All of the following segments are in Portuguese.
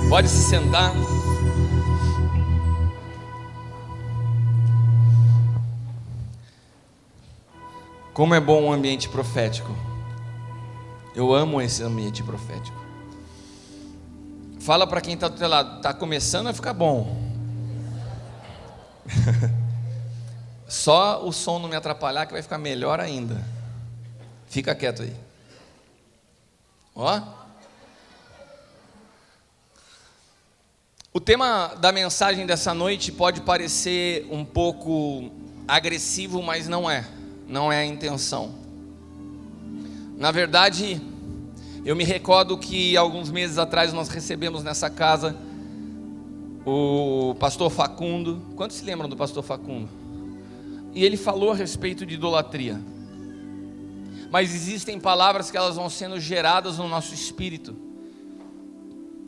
Pode se sentar. Como é bom um ambiente profético. Eu amo esse ambiente profético. Fala para quem está do teu lado, está começando a ficar bom. Só o som não me atrapalhar que vai ficar melhor ainda. Fica quieto aí. Ó. O tema da mensagem dessa noite pode parecer um pouco agressivo, mas não é. Não é a intenção. Na verdade, eu me recordo que alguns meses atrás nós recebemos nessa casa o pastor Facundo. Quantos se lembram do pastor Facundo? E ele falou a respeito de idolatria. Mas existem palavras que elas vão sendo geradas no nosso espírito.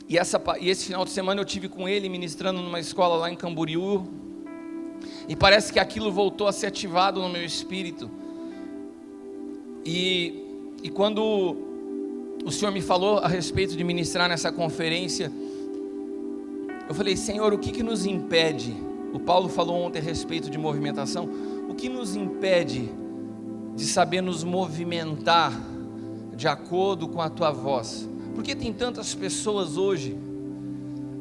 E esse final de semana eu tive com ele ministrando numa escola lá em Camboriú. E parece que aquilo voltou a ser ativado no meu espírito. E quando o Senhor me falou a respeito de ministrar nessa conferência, eu falei: Senhor, o que nos impede? O Paulo falou ontem a respeito de movimentação. O que nos impede de saber nos movimentar de acordo com a Tua voz? Porque tem tantas pessoas hoje,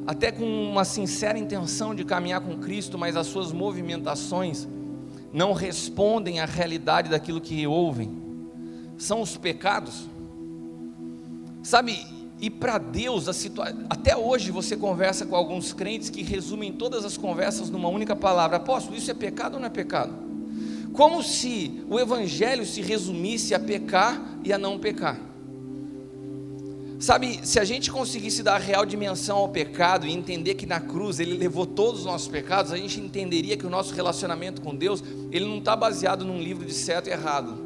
até com uma sincera intenção de caminhar com Cristo, mas as suas movimentações não respondem à realidade daquilo que ouvem. São os pecados. Sabe, e para Deus, até hoje você conversa com alguns crentes que resumem todas as conversas numa única palavra: apóstolo, isso é pecado ou não é pecado? Como se o evangelho se resumisse a pecar e a não pecar. Sabe, se a gente conseguisse dar a real dimensão ao pecado e entender que na cruz Ele levou todos os nossos pecados, a gente entenderia que o nosso relacionamento com Deus, ele não está baseado num livro de certo e errado.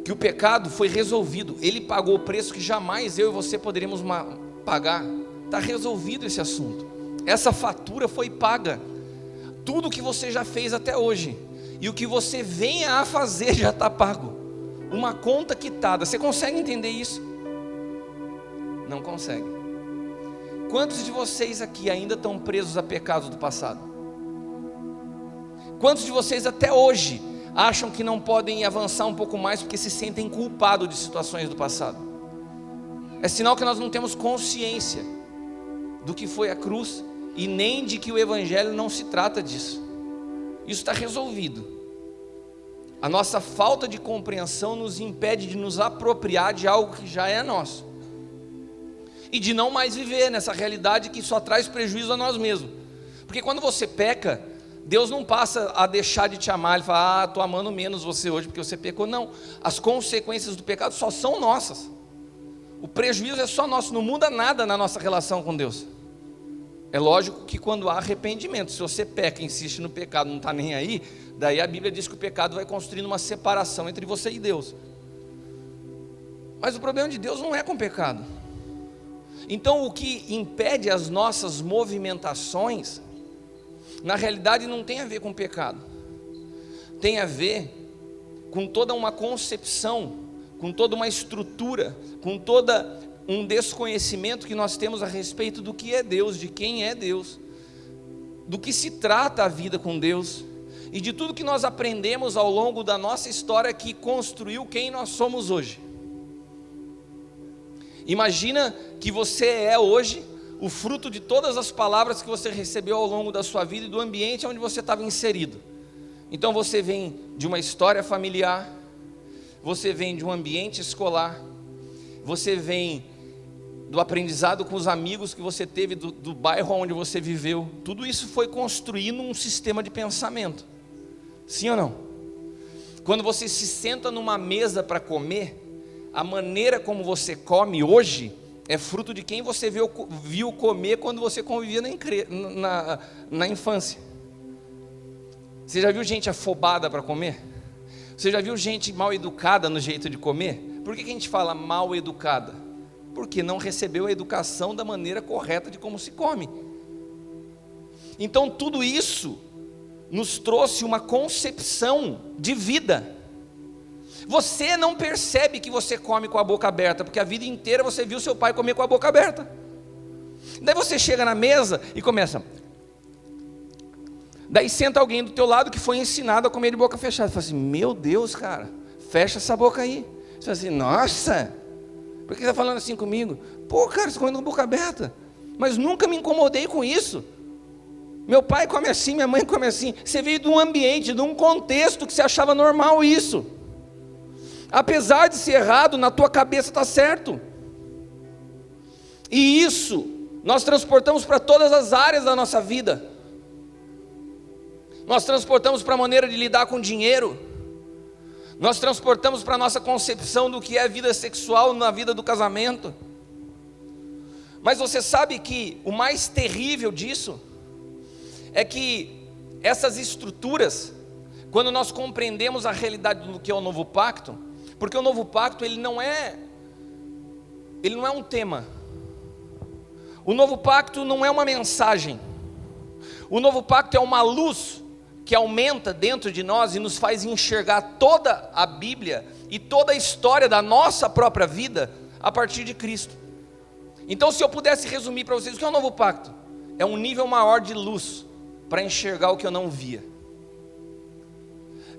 Que o pecado foi resolvido, Ele pagou o preço que jamais eu e você poderíamos pagar. Está resolvido esse assunto. Essa fatura foi paga. Tudo o que você já fez até hoje e o que você venha a fazer já está pago. Uma conta quitada. Você consegue entender isso? Não consegue. Quantos de vocês aqui ainda estão presos a pecados do passado? Quantos de vocês até hoje acham que não podem avançar um pouco mais porque se sentem culpados de situações do passado? É sinal que nós não temos consciência do que foi a cruz e nem de que o evangelho não se trata disso. Isso está resolvido. A nossa falta de compreensão nos impede de nos apropriar de algo que já é nosso e de não mais viver nessa realidade que só traz prejuízo a nós mesmos. Porque quando você peca, Deus não passa a deixar de te amar. Ele fala: estou amando menos você hoje porque você pecou. Não, as consequências do pecado só são nossas. O prejuízo é só nosso, não muda nada na nossa relação com Deus. É lógico que quando há arrependimento, se você peca, insiste no pecado, não está nem aí, daí a Bíblia diz que o pecado vai construindo uma separação entre você e Deus. Mas o problema de Deus não é com o pecado. Então o que impede as nossas movimentações, na realidade não tem a ver com o pecado. Tem a ver com toda uma concepção, com toda uma estrutura, com toda um desconhecimento que nós temos a respeito do que é Deus, de quem é Deus, do que se trata a vida com Deus e de tudo que nós aprendemos ao longo da nossa história que construiu quem nós somos hoje. Imagina que você é hoje o fruto de todas as palavras que você recebeu ao longo da sua vida e do ambiente onde você estava inserido. Então você vem de uma história familiar, você vem de um ambiente escolar, você vem do aprendizado com os amigos que você teve, do bairro onde você viveu. Tudo isso foi construindo um sistema de pensamento. Sim ou não? Quando você se senta numa mesa para comer, a maneira como você come hoje é fruto de quem você viu comer quando você convivia na infância. Você já viu gente afobada para comer? Você já viu gente mal educada no jeito de comer? Por que a gente fala mal educada? Porque não recebeu a educação da maneira correta de como se come. Então tudo isso nos trouxe uma concepção de vida. Você não percebe que você come com a boca aberta, porque a vida inteira você viu seu pai comer com a boca aberta. Daí você chega na mesa e começa. Daí senta alguém do teu lado que foi ensinado a comer de boca fechada. Você fala assim, meu Deus, cara, fecha essa boca aí. Você fala assim, nossa, por que você está falando assim comigo? Pô, cara, você está comendo com a boca aberta. Mas nunca me incomodei com isso. Meu pai come assim, minha mãe come assim. Você veio de um ambiente, de um contexto que você achava normal isso. Apesar de ser errado, na tua cabeça está certo. E isso nós transportamos para todas as áreas da nossa vida. Nós transportamos para a maneira de lidar com dinheiro. Nós transportamos para a nossa concepção do que é vida sexual na vida do casamento. Mas você sabe que o mais terrível disso é que essas estruturas, quando nós compreendemos a realidade do que é o novo pacto, porque o novo pacto ele não é um tema. O novo pacto não é uma mensagem. O novo pacto é uma luz que aumenta dentro de nós e nos faz enxergar toda a Bíblia e toda a história da nossa própria vida a partir de Cristo. Então, se eu pudesse resumir para vocês o que é o novo pacto, é um nível maior de luz para enxergar o que eu não via.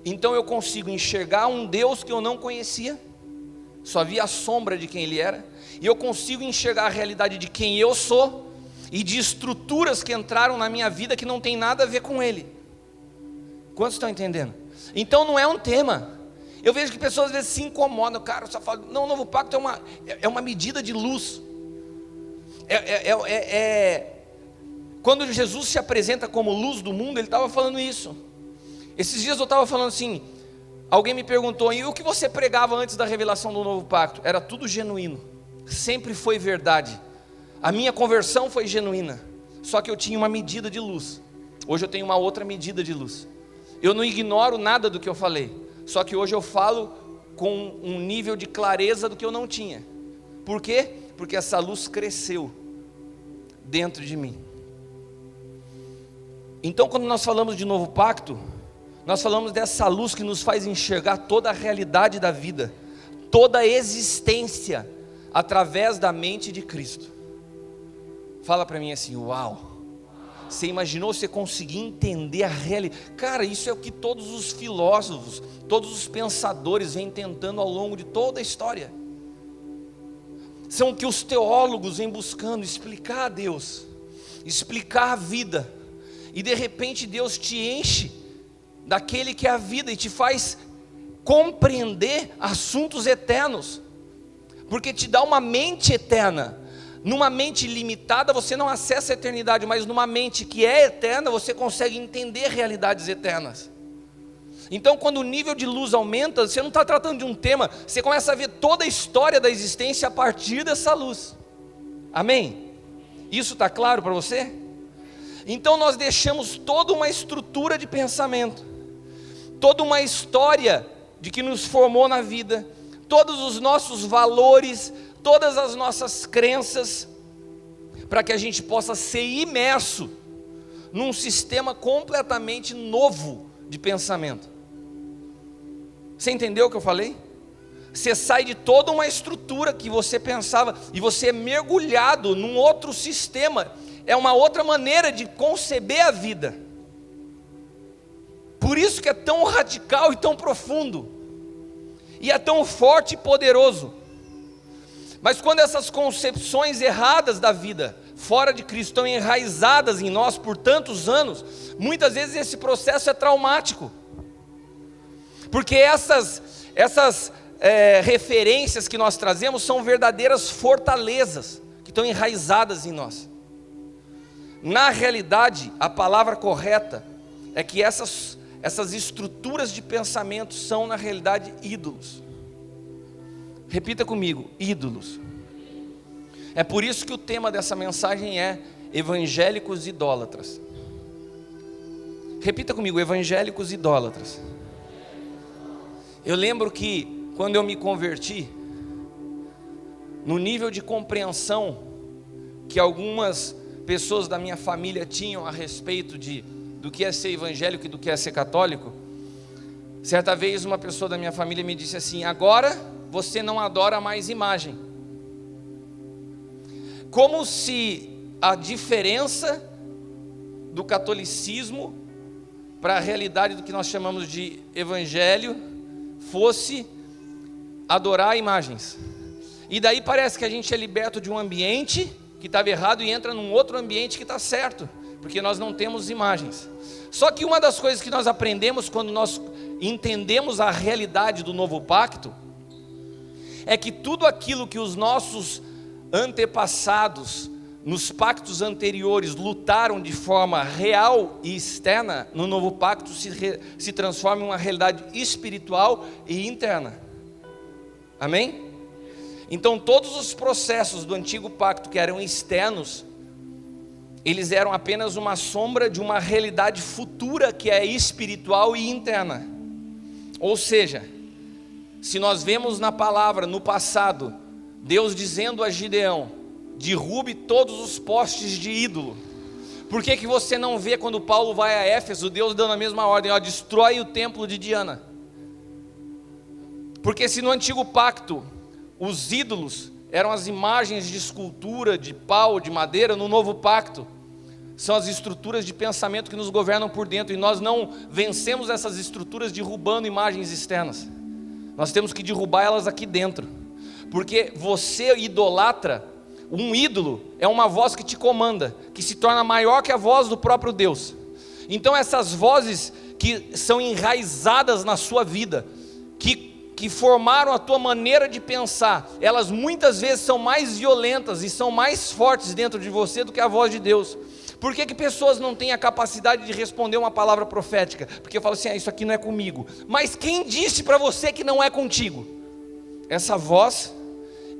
Então eu consigo enxergar um Deus que eu não conhecia, só via a sombra de quem Ele era, e eu consigo enxergar a realidade de quem eu sou, e de estruturas que entraram na minha vida que não tem nada a ver com Ele. Quantos estão entendendo? Então não é um tema. Eu vejo que pessoas às vezes se incomodam, cara, só falo, não, o novo pacto é uma medida de luz. Quando Jesus se apresenta como luz do mundo, Ele estava falando isso. Esses dias eu estava falando assim, alguém me perguntou, e o que você pregava antes da revelação do novo pacto? Era tudo genuíno, sempre foi verdade. A minha conversão foi genuína, só que eu tinha uma medida de luz. Hoje eu tenho uma outra medida de luz. Eu não ignoro nada do que eu falei, só que hoje eu falo com um nível de clareza do que eu não tinha. Por quê? Porque essa luz cresceu dentro de mim. Então quando nós falamos de novo pacto, nós falamos dessa luz que nos faz enxergar toda a realidade da vida, toda a existência, através da mente de Cristo. Fala para mim assim, uau, você imaginou você conseguir entender a realidade? Cara, isso é o que todos os filósofos, todos os pensadores vêm tentando ao longo de toda a história. São o que os teólogos vêm buscando, explicar a Deus, explicar a vida, e de repente Deus te enche daquele que é a vida e te faz compreender assuntos eternos, porque te dá uma mente eterna. Numa mente limitada você não acessa a eternidade, mas numa mente que é eterna você consegue entender realidades eternas. Então quando o nível de luz aumenta, você não está tratando de um tema, você começa a ver toda a história da existência a partir dessa luz. Amém? Isso está claro para você? Então nós deixamos toda uma estrutura de pensamento, toda uma história de que nos formou na vida, todos os nossos valores, todas as nossas crenças, para que a gente possa ser imerso num sistema completamente novo de pensamento. Você entendeu o que eu falei? Você sai de toda uma estrutura que você pensava e você é mergulhado num outro sistema. É uma outra maneira de conceber a vida. Por isso que é tão radical e tão profundo, e é tão forte e poderoso. Mas quando essas concepções erradas da vida, fora de Cristo, estão enraizadas em nós por tantos anos, muitas vezes esse processo é traumático, porque essas referências que nós trazemos são verdadeiras fortalezas, que estão enraizadas em nós. Na realidade, a palavra correta é que essas estruturas de pensamento são na realidade ídolos. Repita comigo, ídolos. É por isso que o tema dessa mensagem é evangélicos idólatras. Repita comigo, evangélicos idólatras. Eu lembro que quando eu me converti, no nível de compreensão que algumas pessoas da minha família tinham a respeito do que é ser evangélico e do que é ser católico, Certa vez uma pessoa da minha família me disse assim: agora você não adora mais imagem. Como se a diferença do catolicismo para a realidade do que nós chamamos de evangelho fosse adorar imagens. E daí parece que a gente é liberto de um ambiente que estava errado e entra num outro ambiente que está certo, porque nós não temos imagens. Só que uma das coisas que nós aprendemos quando nós entendemos a realidade do novo pacto é que tudo aquilo que os nossos antepassados nos pactos anteriores lutaram de forma real e externa, no novo pacto se transforma em uma realidade espiritual e interna. Amém? Então todos os processos do antigo pacto que eram externos, eles eram apenas uma sombra de uma realidade futura que é espiritual e interna. Ou seja, se nós vemos na palavra, no passado, Deus dizendo a Gideão: derrube todos os postes de ídolo. Por que você não vê quando Paulo vai a Éfeso, Deus dando a mesma ordem: destrói o templo de Diana? Porque se no antigo pacto os ídolos eram as imagens de escultura, de pau, de madeira, no novo pacto são as estruturas de pensamento que nos governam por dentro, e nós não vencemos essas estruturas derrubando imagens externas. Nós temos que derrubar elas aqui dentro, porque você idolatra. Um ídolo é uma voz que te comanda, que se torna maior que a voz do próprio Deus. Então essas vozes que são enraizadas na sua vida, que formaram a tua maneira de pensar, elas muitas vezes são mais violentas e são mais fortes dentro de você do que a voz de Deus. Por que pessoas não têm a capacidade de responder uma palavra profética? Porque eu falo assim: isso aqui não é comigo. Mas quem disse para você que não é contigo? Essa voz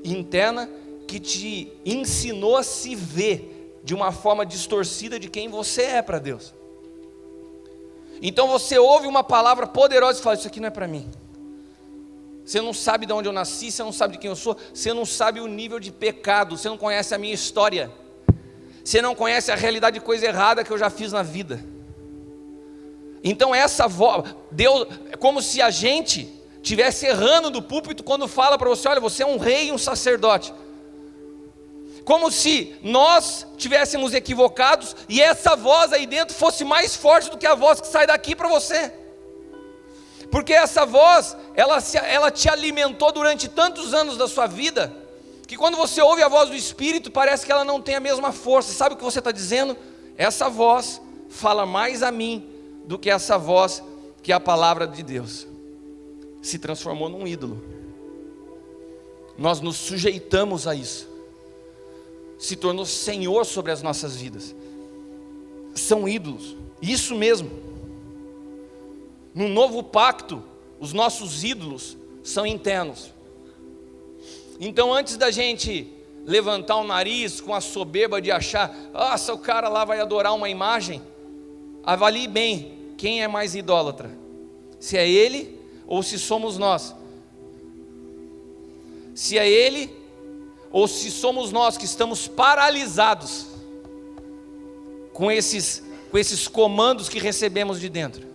interna que te ensinou a se ver de uma forma distorcida de quem você é para Deus. Então você ouve uma palavra poderosa e fala: isso aqui não é para mim. Você não sabe de onde eu nasci, você não sabe de quem eu sou, você não sabe o nível de pecado, você não conhece a minha história, você não conhece a realidade de coisa errada que eu já fiz na vida. Então essa voz, Deus, é como se a gente estivesse errando do púlpito quando fala para você: olha, você é um rei e um sacerdote. Como se nós tivéssemos equivocados e essa voz aí dentro fosse mais forte do que a voz que sai daqui para você. Porque essa voz, ela te alimentou durante tantos anos da sua vida, que quando você ouve a voz do Espírito, parece que ela não tem a mesma força. Sabe o que você está dizendo? Essa voz fala mais a mim do que essa voz que é a palavra de Deus. Se transformou num ídolo. Nós nos sujeitamos a isso. Se tornou Senhor sobre as nossas vidas. São ídolos. Isso mesmo. No novo pacto, os nossos ídolos são internos. Então antes da gente levantar o nariz com a soberba de achar: nossa, o cara lá vai adorar uma imagem, avalie bem quem é mais idólatra, se é ele ou se somos nós. Se é ele ou se somos nós que estamos paralisados com esses comandos que recebemos de dentro.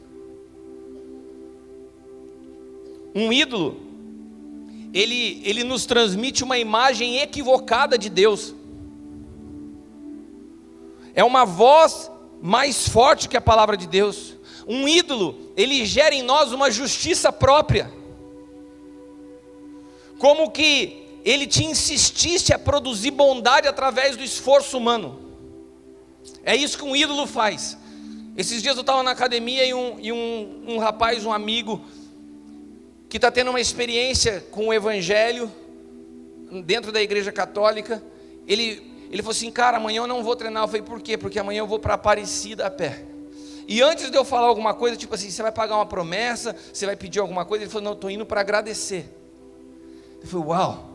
Um ídolo, ele nos transmite uma imagem equivocada de Deus. É uma voz mais forte que a palavra de Deus. Um ídolo, ele gera em nós uma justiça própria. Como que ele te insistisse a produzir bondade através do esforço humano. É isso que um ídolo faz. Esses dias eu estava na academia e um rapaz, um amigo, que está tendo uma experiência com o evangelho dentro da igreja católica, ele falou assim: cara, amanhã eu não vou treinar. Eu falei: por quê? Porque amanhã eu vou para Aparecida a pé. E antes de eu falar alguma coisa, tipo assim: você vai pagar uma promessa, você vai pedir alguma coisa? Ele falou: não, eu estou indo para agradecer. Eu falei: uau,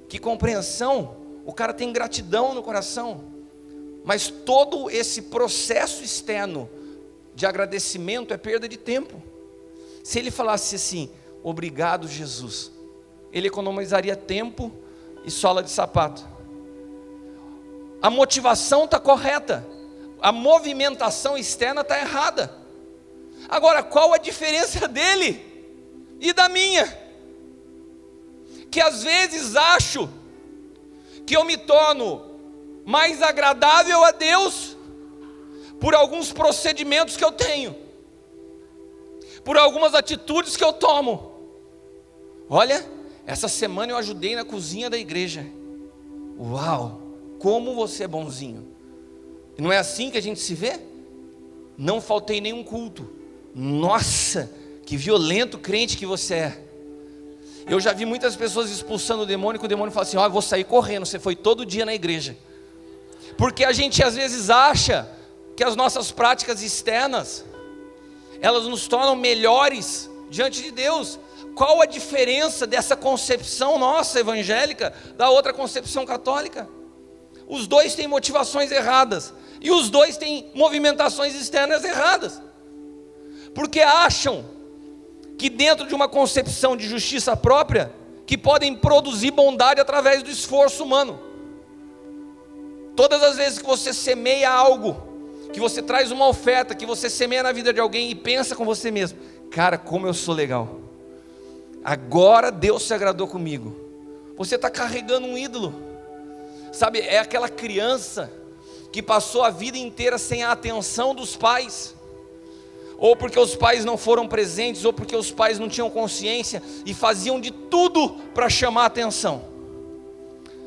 que compreensão, o cara tem gratidão no coração. Mas todo esse processo externo de agradecimento é perda de tempo. Se ele falasse assim: obrigado Jesus, ele economizaria tempo e sola de sapato. A motivação está correta, a movimentação externa está errada. Agora, qual a diferença dele e da minha? Que às vezes acho que eu me torno mais agradável a Deus por alguns procedimentos que eu tenho, por algumas atitudes que eu tomo. Olha, essa semana eu ajudei na cozinha da igreja. Uau, como você é bonzinho. Não é assim que a gente se vê? Não faltei nenhum culto. Nossa, que violento crente que você é. Eu já vi muitas pessoas expulsando o demônio, que o demônio fala assim: eu vou sair correndo, você foi todo dia na igreja. Porque a gente às vezes acha que as nossas práticas externas, elas nos tornam melhores diante de Deus. Qual a diferença dessa concepção nossa evangélica da outra concepção católica? Os dois têm motivações erradas, e os dois têm movimentações externas erradas, porque acham que dentro de uma concepção de justiça própria, que podem produzir bondade através do esforço humano. Todas as vezes que você semeia algo, que você traz uma oferta, que você semeia na vida de alguém e pensa com você mesmo: cara, como eu sou legal, agora Deus se agradou comigo. Você está carregando um ídolo. Sabe, é aquela criança que passou a vida inteira sem a atenção dos pais, ou porque os pais não foram presentes, ou porque os pais não tinham consciência e faziam de tudo para chamar a atenção.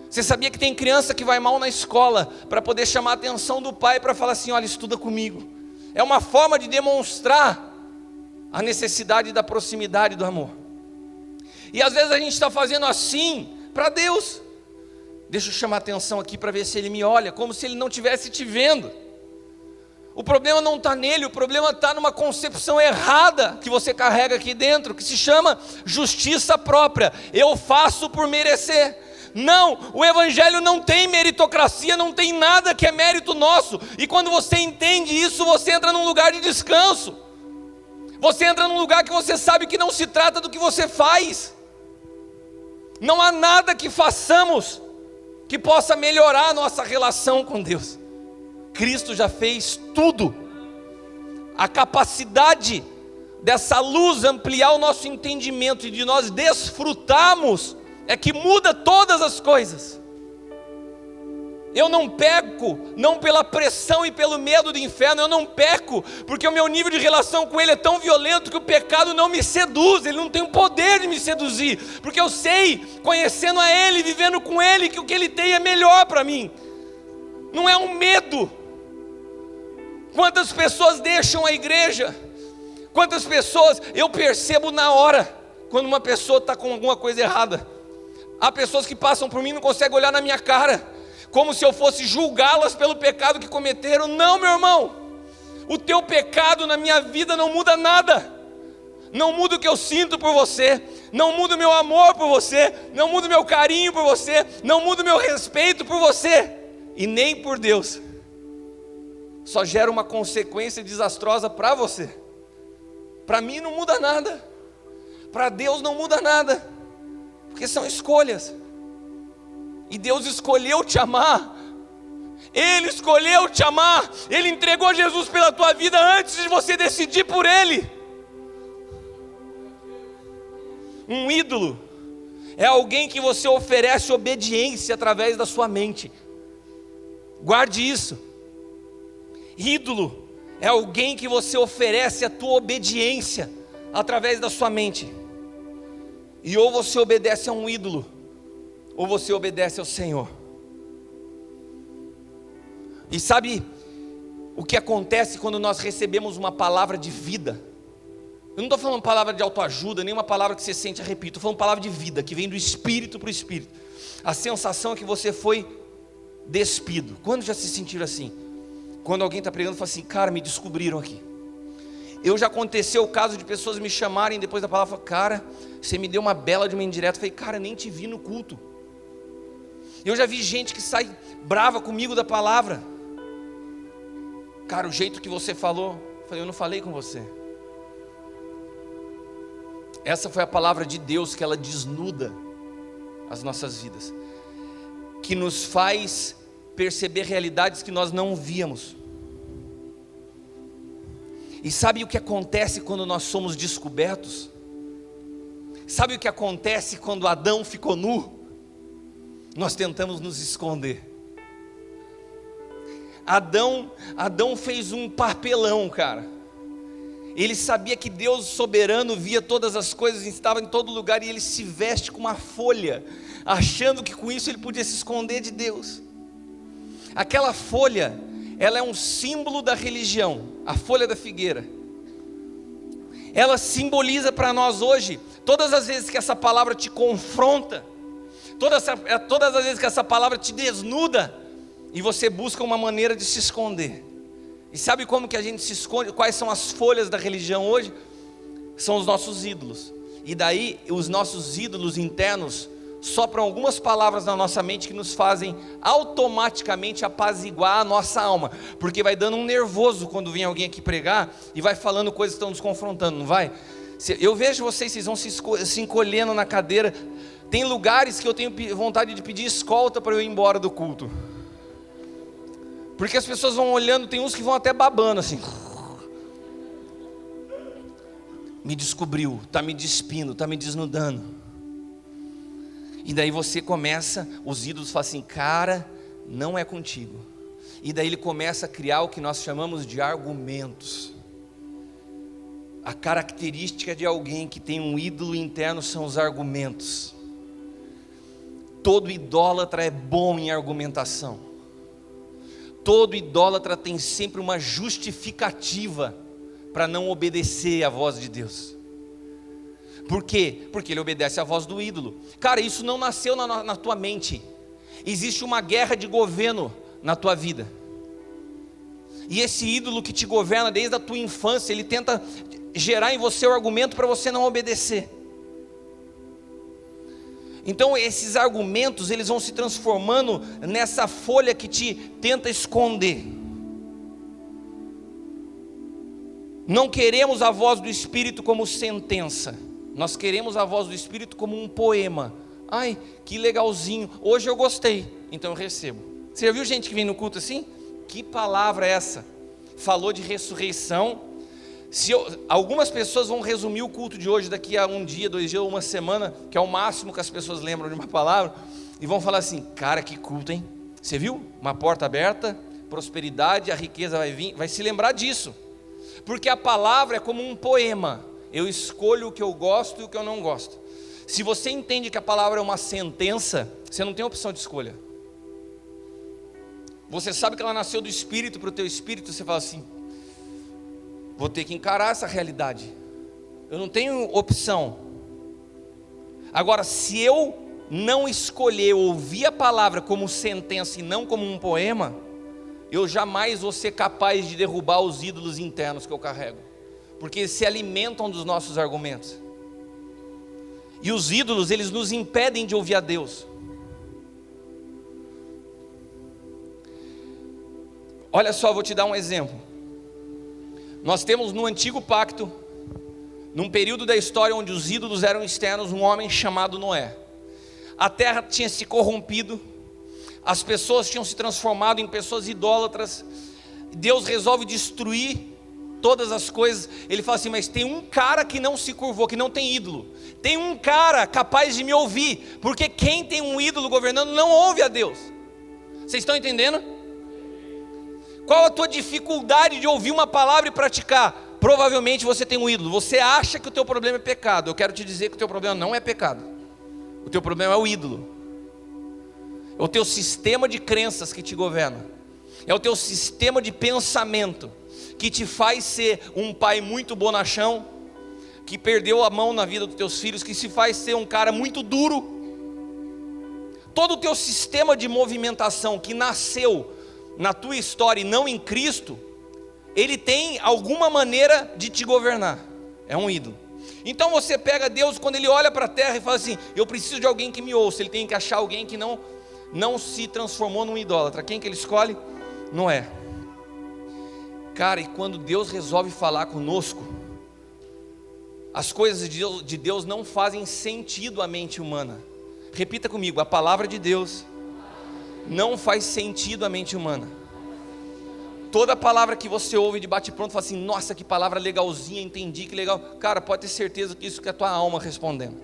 Você sabia que tem criança que vai mal na escola para poder chamar a atenção do pai, para falar assim: olha, estuda comigo. É uma forma de demonstrar a necessidade da proximidade do amor. E às vezes a gente está fazendo assim para Deus. Deixa eu chamar a atenção aqui para ver se Ele me olha, como se Ele não estivesse te vendo. O problema não está nele, o problema está numa concepção errada que você carrega aqui dentro, que se chama justiça própria. Eu faço por merecer. Não, o evangelho não tem meritocracia, não tem nada que é mérito nosso. E quando você entende isso, você entra num lugar de descanso. Você entra num lugar que você sabe que não se trata do que você faz. Não há nada que façamos que possa melhorar a nossa relação com Deus. Cristo já fez tudo. A capacidade dessa luz ampliar o nosso entendimento e de nós desfrutarmos é que muda todas as coisas. Eu não peco, não pela pressão e pelo medo do inferno. Eu não peco porque o meu nível de relação com Ele é tão violento que o pecado não me seduz. Ele não tem o poder de me seduzir, porque eu sei, conhecendo a Ele, vivendo com Ele, que o que Ele tem é melhor para mim. Não é um medo. Quantas pessoas deixam a igreja? Quantas pessoas, eu percebo na hora quando uma pessoa está com alguma coisa errada. Há pessoas que passam por mim e não conseguem olhar na minha cara, como se eu fosse julgá-las pelo pecado que cometeram. Não, meu irmão, o teu pecado na minha vida não muda nada. Não muda o que eu sinto por você, não muda o meu amor por você, não muda o meu carinho por você, não muda o meu respeito por você, e nem por Deus. Só gera uma consequência desastrosa para você. Para mim não muda nada, para Deus não muda nada, porque são escolhas. E Deus escolheu te amar. Ele escolheu te amar. Ele entregou Jesus pela tua vida antes de você decidir por Ele. Um ídolo é alguém que você oferece obediência através da sua mente. Guarde isso. Ídolo é alguém que você oferece a tua obediência através da sua mente. E ou você obedece a um ídolo, ou você obedece ao Senhor. E sabe o que acontece quando nós recebemos uma palavra de vida? Eu não estou falando palavra de autoajuda, nem uma palavra que você sente arrepio. Estou falando palavra de vida, que vem do Espírito para o Espírito. A sensação é que você foi despido. Quando já se sentiram assim? Quando alguém está pregando e fala assim: cara, me descobriram aqui. Eu já aconteceu o caso de pessoas me chamarem depois da palavra, cara, você me deu uma bela de uma indireta. Eu falei, cara, nem te vi no culto. Eu já vi gente que sai brava comigo da palavra. Cara, o jeito que você falou, eu falei, eu não falei com você. Essa foi a palavra de Deus, que ela desnuda as nossas vidas, que nos faz perceber realidades que nós não víamos. E sabe o que acontece quando nós somos descobertos? Sabe o que acontece quando Adão ficou nu? Nós tentamos nos esconder. Adão fez um papelão, cara. Ele sabia que Deus soberano via todas as coisas, estava em todo lugar, e ele se veste com uma folha, achando que com isso ele podia se esconder de Deus. Aquela folha, ela é um símbolo da religião, a folha da figueira. Ela simboliza para nós hoje, todas as vezes que essa palavra te confronta, todas as vezes que essa palavra te desnuda, e você busca uma maneira de se esconder. E sabe como que a gente se esconde? Quais são as folhas da religião hoje? São os nossos ídolos. E daí os nossos ídolos internos sopram algumas palavras na nossa mente que nos fazem automaticamente apaziguar a nossa alma, porque vai dando um nervoso quando vem alguém aqui pregar e vai falando coisas que estão nos confrontando, não vai? Eu vejo vocês vão se encolhendo na cadeira. Tem lugares que eu tenho vontade de pedir escolta para eu ir embora do culto, porque as pessoas vão olhando, tem uns que vão até babando assim. Me descobriu, está me despindo, está me desnudando. E daí você começa, os ídolos falam assim, cara, não é contigo. E daí ele começa a criar o que nós chamamos de argumentos. A característica de alguém que tem um ídolo interno são os argumentos. Todo idólatra é bom em argumentação. Todo idólatra tem sempre uma justificativa para não obedecer à voz de Deus. Por quê? Porque ele obedece à voz do ídolo. Cara, isso não nasceu na tua mente. Existe uma guerra de governo na tua vida. E esse ídolo que te governa desde a tua infância, ele tenta gerar em você o argumento para você não obedecer. Então esses argumentos, eles vão se transformando nessa folha que te tenta esconder. Não queremos a voz do Espírito como sentença. Nós queremos a voz do Espírito como um poema. Ai, que legalzinho, hoje eu gostei, então eu recebo. Você já viu gente que vem no culto assim? Que palavra é essa? Falou de ressurreição. Algumas pessoas vão resumir o culto de hoje daqui a um dia, 2 dias ou uma semana, que é o máximo que as pessoas lembram de uma palavra, e vão falar assim, cara, que culto, hein? Você viu? Uma porta aberta, prosperidade, a riqueza vai vir, vai se lembrar disso. Porque a palavra é como um poema. Eu escolho o que eu gosto e o que eu não gosto. Se você entende que a palavra é uma sentença, você não tem opção de escolha. Você sabe que ela nasceu do Espírito para o teu Espírito, você fala assim, vou ter que encarar essa realidade. Eu não tenho opção. Agora, se eu não escolher ouvir a palavra como sentença e não como um poema, eu jamais vou ser capaz de derrubar os ídolos internos que eu carrego, porque eles se alimentam dos nossos argumentos. E os ídolos, eles nos impedem de ouvir a Deus. Olha só, vou te dar um exemplo. Nós temos no antigo pacto, num período da história onde os ídolos eram externos, um homem chamado Noé. A terra tinha se corrompido, as pessoas tinham se transformado em pessoas idólatras. Deus resolve destruir todas as coisas. Ele fala assim, mas tem um cara que não se curvou, que não tem ídolo. Tem um cara capaz de me ouvir, porque quem tem um ídolo governando não ouve a Deus. Vocês estão entendendo? Qual a tua dificuldade de ouvir uma palavra e praticar? Provavelmente você tem um ídolo. Você acha que o teu problema é pecado. Eu quero te dizer que o teu problema não é pecado. O teu problema é o ídolo. É o teu sistema de crenças que te governa. É o teu sistema de pensamento que te faz ser um pai muito bonachão, que perdeu a mão na vida dos teus filhos, que se faz ser um cara muito duro. Todo o teu sistema de movimentação que nasceu na tua história e não em Cristo, ele tem alguma maneira de te governar. É um ídolo. Então você pega Deus, quando ele olha para a terra e fala assim, eu preciso de alguém que me ouça. Ele tem que achar alguém que não se transformou num idólatra. Quem que ele escolhe? Noé. Cara, e quando Deus resolve falar conosco, as coisas de Deus não fazem sentido à mente humana. Repita comigo, a palavra de Deus não faz sentido à mente humana. Toda palavra que você ouve de bate-pronto, fala assim, nossa, que palavra legalzinha, entendi, que legal. Cara, pode ter certeza que isso que é a tua alma respondendo.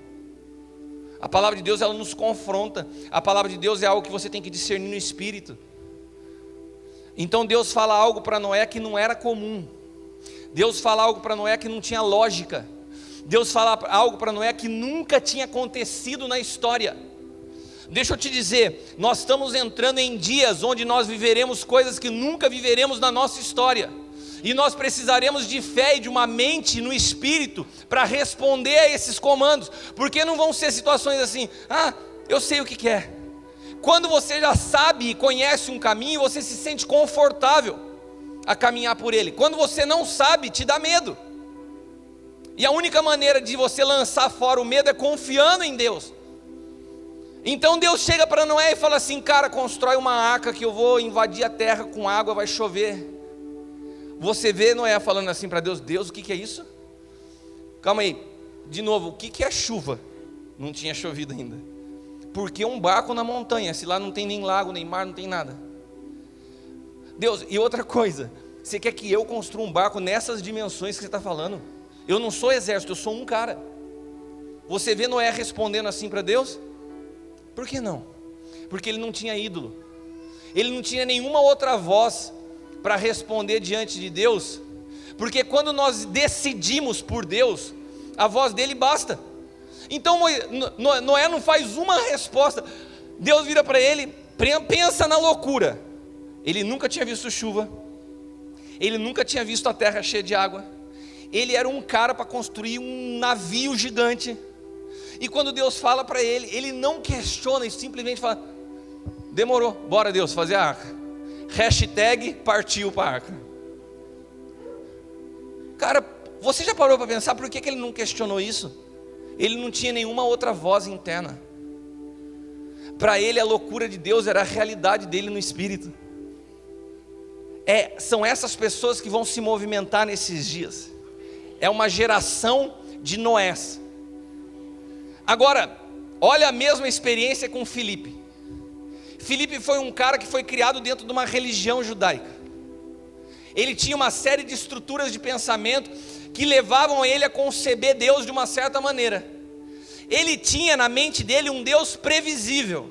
A palavra de Deus, ela nos confronta. A palavra de Deus é algo que você tem que discernir no espírito. Então Deus fala algo para Noé que não era comum. Deus fala algo para Noé que não tinha lógica. Deus fala algo para Noé que nunca tinha acontecido na história. Deixa eu te dizer, nós estamos entrando em dias onde nós viveremos coisas que nunca viveremos na nossa história. E nós precisaremos de fé e de uma mente no espírito para responder a esses comandos. Porque não vão ser situações assim, eu sei o que é. Quando você já sabe e conhece um caminho, você se sente confortável a caminhar por ele. Quando você não sabe, te dá medo. E a única maneira de você lançar fora o medo é confiando em Deus. Então Deus chega para Noé e fala assim, cara, constrói uma arca que eu vou invadir a terra com água, vai chover. Você vê Noé falando assim para Deus, Deus, o que é isso? Calma aí, de novo, o que é chuva? Não tinha chovido ainda. Porque um barco na montanha, se lá não tem nem lago, nem mar, não tem nada. Deus, e outra coisa, você quer que eu construa um barco nessas dimensões que você está falando? Eu não sou exército, eu sou um cara. Você vê Noé respondendo assim para Deus? Por que não? Porque ele não tinha ídolo. Ele não tinha nenhuma outra voz para responder diante de Deus. Porque quando nós decidimos por Deus, a voz dele basta. Então Noé não faz uma resposta. Deus vira para ele, pensa na loucura. Ele nunca tinha visto chuva. Ele nunca tinha visto a terra cheia de água. Ele era um cara para construir um navio gigante. E quando Deus fala para ele, ele não questiona e simplesmente fala, demorou, bora Deus, fazer a arca. Hashtag partiu para a arca. Cara, você já parou para pensar por que ele não questionou isso? Ele não tinha nenhuma outra voz interna. Para ele a loucura de Deus era a realidade dele no espírito. São essas pessoas que vão se movimentar nesses dias. É uma geração de Noés. Agora, olha a mesma experiência com Filipe. Filipe foi um cara que foi criado dentro de uma religião judaica. Ele tinha uma série de estruturas de pensamento que levavam ele a conceber Deus de uma certa maneira. Ele tinha na mente dele um Deus previsível.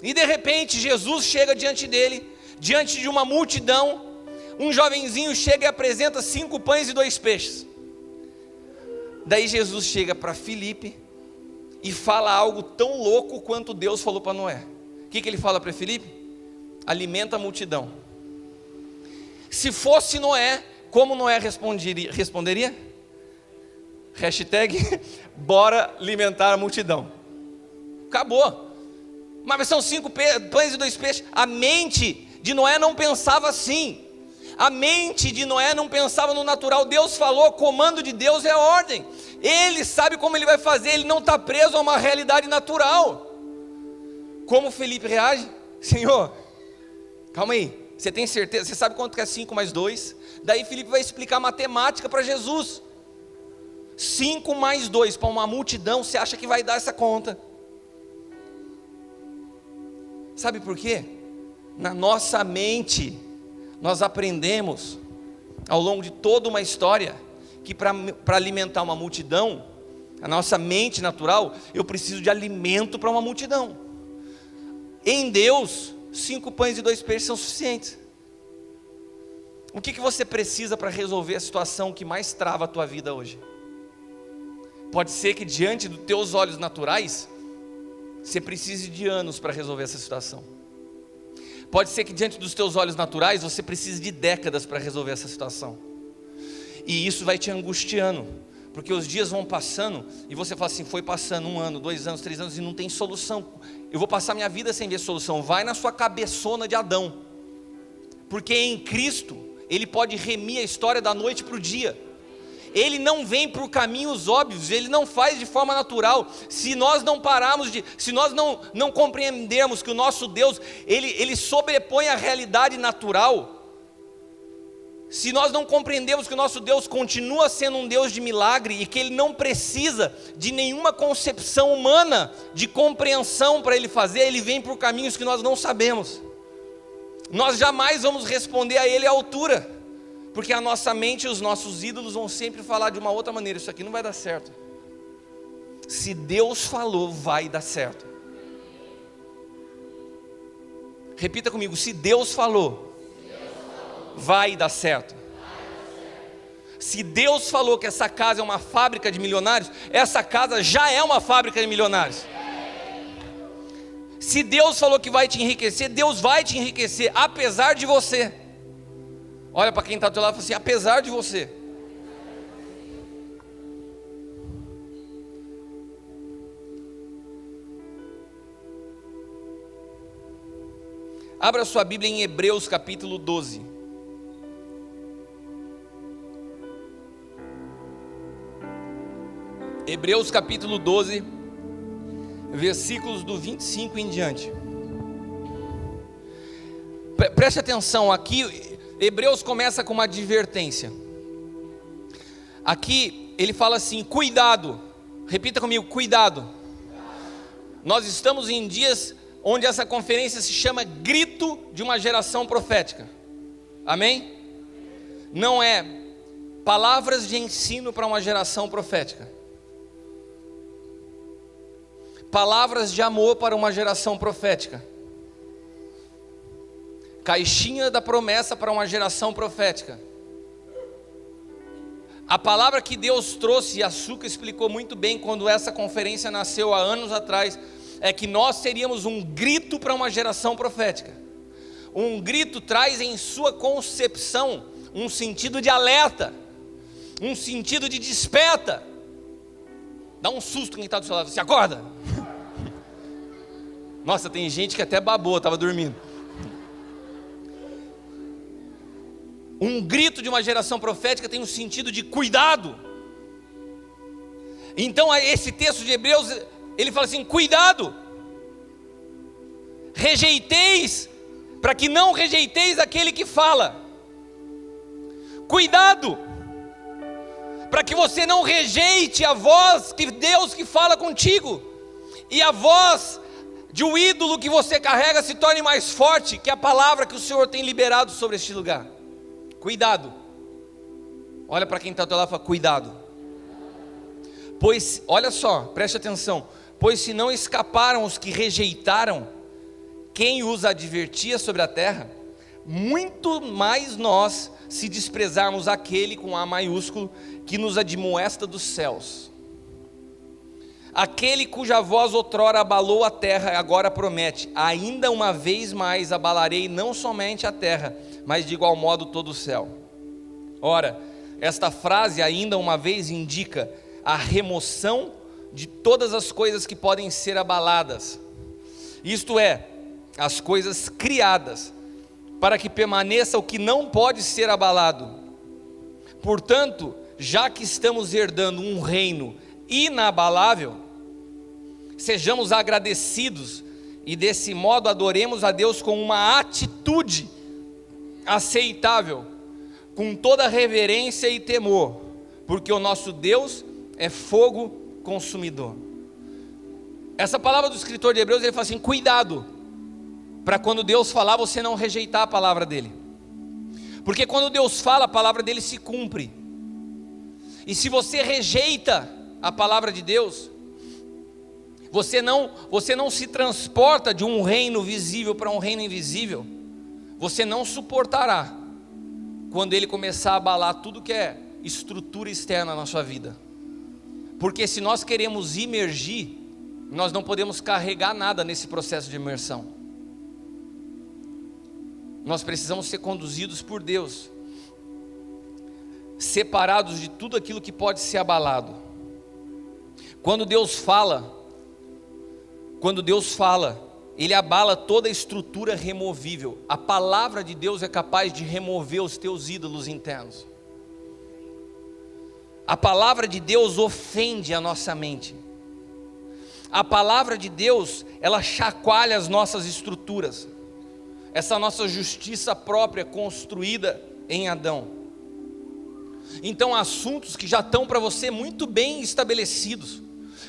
E de repente Jesus chega diante dele, diante de uma multidão. Um jovenzinho chega e apresenta 5 pães e 2 peixes. Daí Jesus chega para Filipe e fala algo tão louco quanto Deus falou para Noé. O que ele fala para Filipe? Alimenta a multidão. Se fosse Noé, como Noé responderia? Hashtag bora alimentar a multidão. Acabou. Mas são 5 pães e 2 peixes. A mente de Noé não pensava assim. A mente de Noé não pensava no natural. Deus falou, comando de Deus é ordem. Ele sabe como ele vai fazer, ele não está preso a uma realidade natural. Como Felipe reage? Senhor, calma aí, você tem certeza? Você sabe quanto que é 5 mais 2? Daí Felipe vai explicar matemática para Jesus. 5 mais 2 para uma multidão, você acha que vai dar essa conta? Sabe por quê? Na nossa mente, nós aprendemos ao longo de toda uma história que para alimentar uma multidão, a nossa mente natural, eu preciso de alimento para uma multidão. Em Deus, 5 pães e 2 peixes são suficientes. O que você precisa para resolver a situação que mais trava a tua vida hoje? Pode ser que diante dos teus olhos naturais, você precise de anos para resolver essa situação. Pode ser que diante dos teus olhos naturais, você precise de décadas para resolver essa situação. E isso vai te angustiando, porque os dias vão passando, e você fala assim, foi passando 1 ano, 2 anos, 3 anos, e não tem solução. Eu vou passar minha vida sem ver solução. Vai na sua cabeçona de Adão. Porque em Cristo, Ele pode remir a história da noite para o dia. Ele não vem por caminhos óbvios, Ele não faz de forma natural. Se nós não pararmos se nós não compreendermos que o nosso Deus, Ele sobrepõe a realidade natural, se nós não compreendemos que o nosso Deus continua sendo um Deus de milagre e que Ele não precisa de nenhuma concepção humana de compreensão para Ele fazer, Ele vem por caminhos que nós não sabemos. nós jamais vamos responder a Ele à altura, porque a nossa mente e os nossos ídolos vão sempre falar de uma outra maneira: isso aqui não vai dar certo. Se Deus falou, vai dar certo. Repita comigo: se Deus falou, vai dar certo. Se Deus falou que essa casa é uma fábrica de milionários, essa casa já é uma fábrica de milionários. Se Deus falou que vai te enriquecer, Deus vai te enriquecer, apesar de você. Olha para quem está do teu lado e fala assim: apesar de você. Abra sua Bíblia em Hebreus capítulo 12. Hebreus capítulo 12, versículos do 25 em diante. Preste atenção aqui. Hebreus começa com uma advertência. Aqui ele fala assim: cuidado. Repita comigo: cuidado. Nós estamos em dias onde essa conferência se chama Grito de uma Geração Profética. Amém? Não é palavras de ensino para uma geração profética. Palavras de amor para uma geração profética. Caixinha da promessa para uma geração profética. A palavra que Deus trouxe, e a Suca explicou muito bem quando essa conferência nasceu há anos atrás, é que nós seríamos um grito para uma geração profética. Um grito traz em sua concepção um sentido de alerta, um sentido de desperta. Dá um susto quem está do seu lado: você acorda? Nossa, tem gente que até babou, estava dormindo. Um grito de uma geração profética tem um sentido de cuidado. Então esse texto de Hebreus, ele fala assim: cuidado, rejeiteis, para que não rejeiteis aquele que fala. Cuidado, para que você não rejeite a voz de Deus que fala contigo, e a voz de um ídolo que você carrega se torne mais forte que a palavra que o Senhor tem liberado sobre este lugar. Cuidado. Olha para quem está do teu lado e fala: cuidado. Pois, olha só, preste atenção: pois se não escaparam os que rejeitaram quem os advertia sobre a terra, muito mais nós, se desprezarmos aquele com A maiúsculo, que nos admoesta dos céus. Aquele cuja voz outrora abalou a terra, agora promete: ainda uma vez mais abalarei não somente a terra, mas de igual modo todo o céu. Ora, esta frase ainda uma vez indica a remoção de todas as coisas que podem ser abaladas, isto é, as coisas criadas, para que permaneça o que não pode ser abalado. Portanto, já que estamos herdando um reino inabalável, sejamos agradecidos e desse modo adoremos a Deus com uma atitude aceitável, com toda reverência e temor, porque o nosso Deus é fogo consumidor. Essa palavra do escritor de Hebreus, ele fala assim: cuidado, para quando Deus falar você não rejeitar a palavra dele, porque quando Deus fala, a palavra dele se cumpre. E se você rejeita a palavra de Deus, você não se transporta de um reino visível para um reino invisível. Você não suportará quando ele começar a abalar tudo que é estrutura externa na sua vida. Porque se nós queremos imergir, nós não podemos carregar nada nesse processo de imersão. Nós precisamos ser conduzidos por Deus, separados de tudo aquilo que pode ser abalado. Quando Deus fala, Ele abala toda a estrutura removível. A palavra de Deus é capaz de remover os teus ídolos internos. A palavra de Deus ofende a nossa mente. A palavra de Deus, ela chacoalha as nossas estruturas. Essa nossa justiça própria construída em Adão. Então, assuntos que já estão para você muito bem estabelecidos.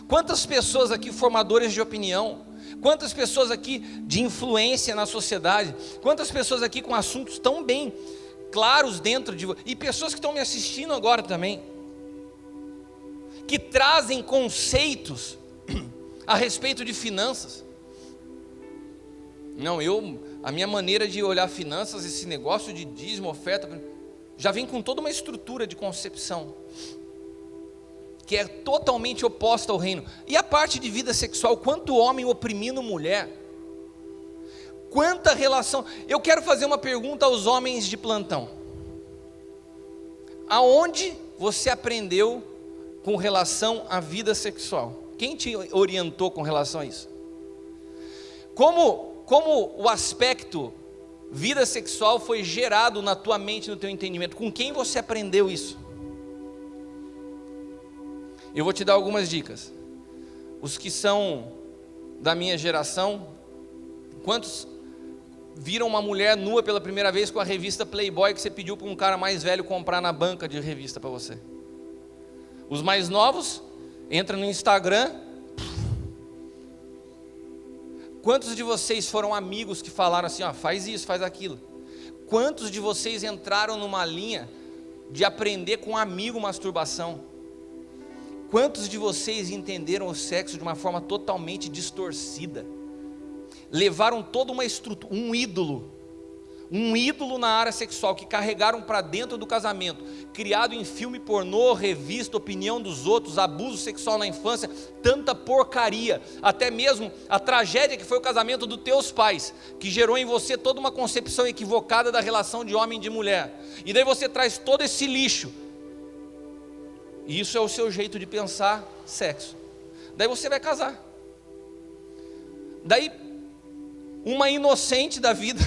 Quantas pessoas aqui, formadores de opinião, Quantas pessoas aqui de influência na sociedade, quantas pessoas aqui com assuntos tão bem claros dentro de você, e pessoas que estão me assistindo agora também, que trazem conceitos a respeito de finanças. Não, a minha maneira de olhar finanças, esse negócio de dízimo, oferta, já vem com toda uma estrutura de concepção, que é totalmente oposta ao reino. E a parte de vida sexual, quanto homem oprimindo mulher, quanta relação. Eu quero fazer uma pergunta aos homens de plantão: aonde você aprendeu com relação à vida sexual? Quem te orientou com relação a isso? Como o aspecto vida sexual foi gerado na tua mente, no teu entendimento? Com quem você aprendeu isso? Eu vou te dar algumas dicas. Os que são da minha geração, quantos viram uma mulher nua pela primeira vez com a revista Playboy que você pediu para um cara mais velho comprar na banca de revista para você? Os mais novos, entra no Instagram. Quantos de vocês foram amigos que falaram assim, ó, faz isso, faz aquilo? Quantos de vocês entraram numa linha de aprender com um amigo masturbação? Quantos de vocês entenderam o sexo de uma forma totalmente distorcida? Levaram toda uma estrutura, um ídolo na área sexual, que carregaram para dentro do casamento, criado em filme pornô, revista, opinião dos outros, abuso sexual na infância, tanta porcaria, até mesmo a tragédia que foi o casamento dos teus pais, que gerou em você toda uma concepção equivocada da relação de homem e de mulher, e daí você traz todo esse lixo, e isso é o seu jeito de pensar sexo. Daí você vai casar. Daí uma inocente da vida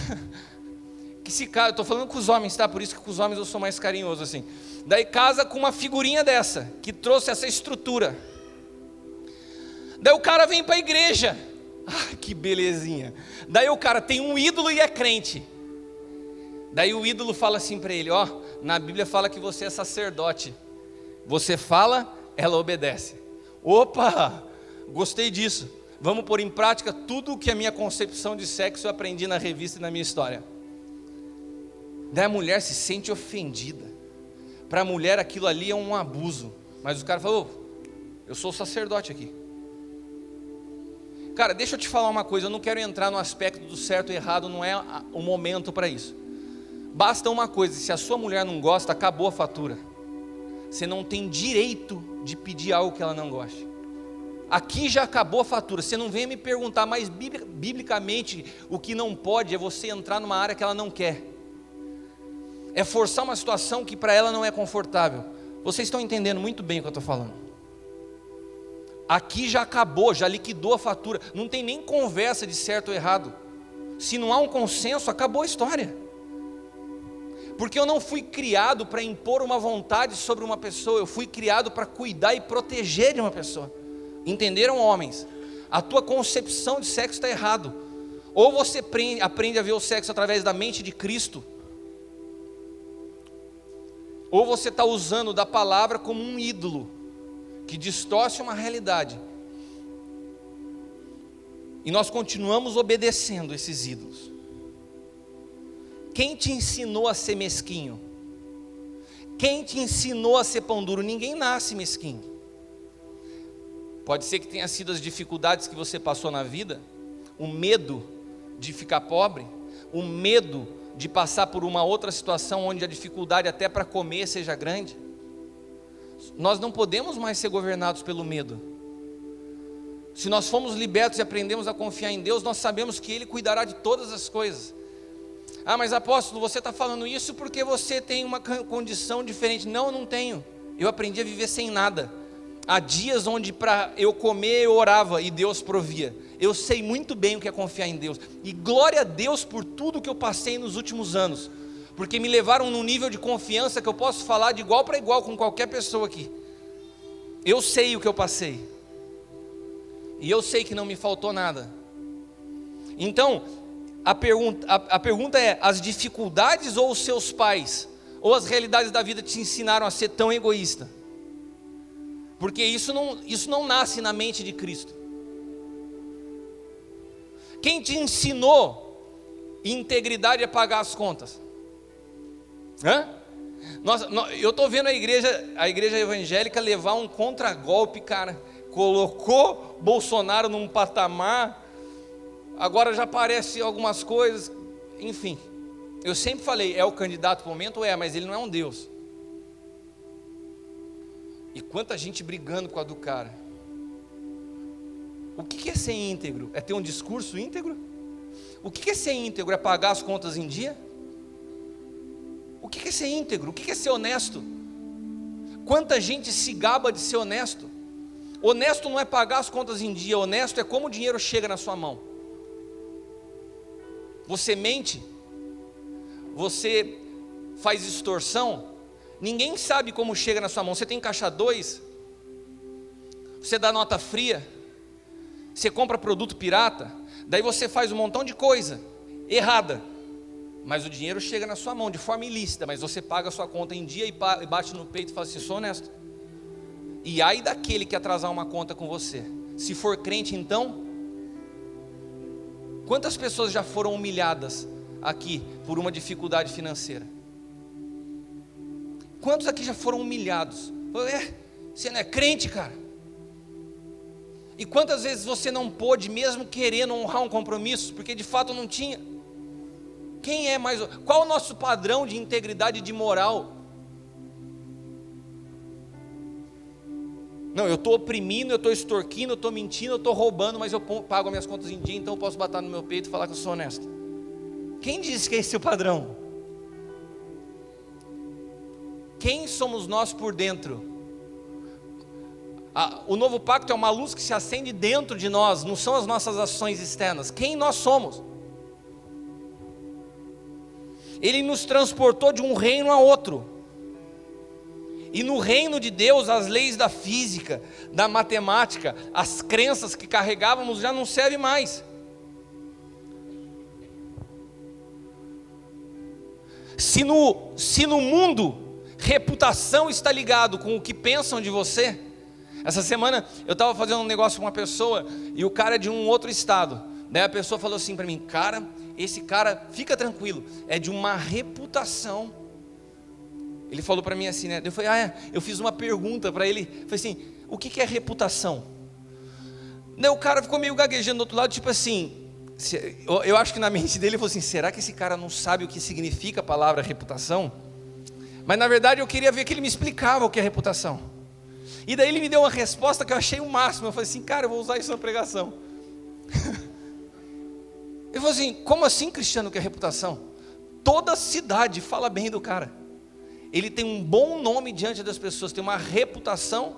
que se casa, eu estou falando com os homens, tá? Por isso que com os homens eu sou mais carinhoso assim. Daí casa com uma figurinha dessa, que trouxe essa estrutura. Daí o cara vem para a igreja. Ah, que belezinha. Daí o cara tem um ídolo e é crente. Daí o ídolo fala assim para ele, ó, na Bíblia fala que você é sacerdote. Você fala, ela obedece. Opa, gostei disso. Vamos pôr em prática tudo o que a minha concepção de sexo eu aprendi na revista e na minha história. Daí a mulher se sente ofendida. Para a mulher aquilo ali é um abuso. Mas o cara falou, eu sou sacerdote aqui. Cara, deixa eu te falar uma coisa, eu não quero entrar no aspecto do certo e errado, não é o momento para isso. Basta uma coisa, se a sua mulher não gosta, acabou a fatura. Você não tem direito de pedir algo que ela não goste. Aqui já acabou a fatura. Você não vem me perguntar, mas biblicamente o que não pode é você entrar numa área que ela não quer. É forçar uma situação que para ela não é confortável. Vocês estão entendendo muito bem o que eu estou falando. Aqui já acabou, já liquidou a fatura. Não tem nem conversa de certo ou errado. Se não há um consenso, acabou a história. Porque eu não fui criado para impor uma vontade sobre uma pessoa, eu fui criado para cuidar e proteger de uma pessoa. Entenderam, homens? A tua concepção de sexo está errado. Ou você aprende a ver o sexo através da mente de Cristo, ou você está usando da palavra como um ídolo, que distorce uma realidade. E nós continuamos obedecendo esses ídolos. Quem te ensinou a ser mesquinho? Quem te ensinou a ser pão duro? Ninguém nasce mesquinho. Pode ser que tenha sido as dificuldades que você passou na vida, o medo de ficar pobre, o medo de passar por uma outra situação onde a dificuldade até para comer seja grande. Nós não podemos mais ser governados pelo medo. Se nós fomos libertos e aprendemos a confiar em Deus, nós sabemos que Ele cuidará de todas as coisas. Ah, mas apóstolo, você está falando isso porque você tem uma condição diferente. Não, eu não tenho. Eu aprendi a viver sem nada. Há dias onde para eu comer eu orava e Deus provia. Eu sei muito bem o que é confiar em Deus. E glória a Deus por tudo que eu passei nos últimos anos. Porque me levaram num nível de confiança que eu posso falar de igual para igual com qualquer pessoa aqui. Eu sei o que eu passei. E eu sei que não me faltou nada. Então, a pergunta é, as dificuldades ou os seus pais, ou as realidades da vida te ensinaram a ser tão egoísta? Porque isso não nasce na mente de Cristo. Quem te ensinou integridade é pagar as contas? Nossa, eu estou vendo a igreja evangélica levar um contragolpe, cara. Colocou Bolsonaro num patamar, agora já aparece algumas coisas, enfim. Eu sempre falei, é o candidato do momento? Mas ele não é um Deus. E quanta gente brigando com a do cara. O que é ser íntegro? É ter um discurso íntegro? O que é ser íntegro? É pagar as contas em dia? O que é ser íntegro? O que é ser honesto? Quanta gente se gaba de ser honesto? Honesto não é pagar as contas em dia, honesto é como o dinheiro chega na sua mão. Você mente, você faz extorsão, ninguém sabe como chega na sua mão. Você tem caixa 2, você dá nota fria, você compra produto pirata, daí você faz um montão de coisa errada, mas o dinheiro chega na sua mão de forma ilícita, mas você paga a sua conta em dia e bate no peito e fala assim, sou honesto. E ai daquele que atrasar uma conta com você. Se for crente então, quantas pessoas já foram humilhadas aqui por uma dificuldade financeira? Quantos aqui já foram humilhados? Você não é crente, cara? E quantas vezes você não pôde, mesmo querendo honrar um compromisso, porque de fato não tinha? Quem é mais? Qual o nosso padrão de integridade e de moral? Não, eu estou oprimindo, eu estou extorquindo, eu estou mentindo, eu estou roubando, mas eu pago as minhas contas em dia, então eu posso bater no meu peito e falar que eu sou honesto. Quem disse que é esse o padrão? Quem somos nós por dentro? O novo pacto é uma luz que se acende dentro de nós, não são as nossas ações externas. Quem nós somos? Ele nos transportou de um reino a outro. E no reino de Deus, as leis da física, da matemática, as crenças que carregávamos já não servem mais. Se no mundo, reputação está ligado com o que pensam de você. Essa semana eu estava fazendo um negócio com uma pessoa e o cara é de um outro estado. Daí a pessoa falou assim para mim, cara, esse cara, fica tranquilo, é de uma reputação. Ele falou para mim assim, né? Eu falei, eu fiz uma pergunta para ele, falei assim, o que é reputação? Daí o cara ficou meio gaguejando do outro lado, tipo assim, eu acho que na mente dele ele falou assim, será que esse cara não sabe o que significa a palavra reputação? Mas na verdade eu queria ver que ele me explicava o que é reputação. E daí ele me deu uma resposta que eu achei o máximo. Eu falei assim, cara, eu vou usar isso na pregação. Ele falou assim, como assim, Cristiano, o que é reputação? Toda cidade fala bem do cara. Ele tem um bom nome diante das pessoas, tem uma reputação.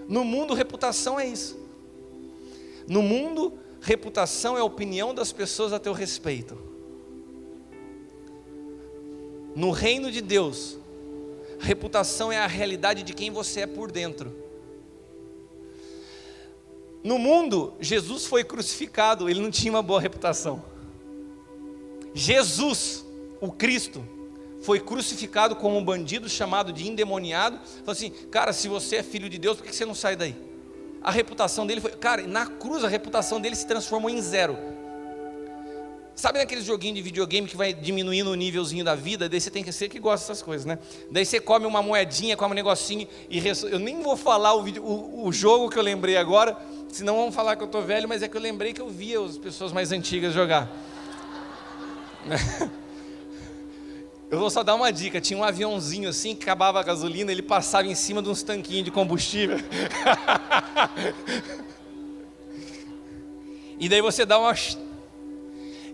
No mundo, reputação é isso. No mundo, reputação é a opinião das pessoas a teu respeito. No reino de Deus, reputação é a realidade de quem você é por dentro. No mundo, Jesus foi crucificado, ele não tinha uma boa reputação. Jesus, o Cristo, foi crucificado como um bandido chamado de endemoniado. Falou assim, cara, se você é filho de Deus, por que você não sai daí? A reputação dele foi, cara, na cruz a reputação dele se transformou em zero. Sabe naqueles joguinhos de videogame que vai diminuindo o nívelzinho da vida? Daí você tem que ser que gosta dessas coisas, né? Daí você come uma moedinha, come um negocinho e eu nem vou falar o jogo que eu lembrei agora, senão vão falar que eu estou velho, mas é que eu lembrei que eu via as pessoas mais antigas jogar. Eu vou só dar uma dica, tinha um aviãozinho assim, que acabava a gasolina, ele passava em cima de uns tanquinhos de combustível. E daí você dá uma...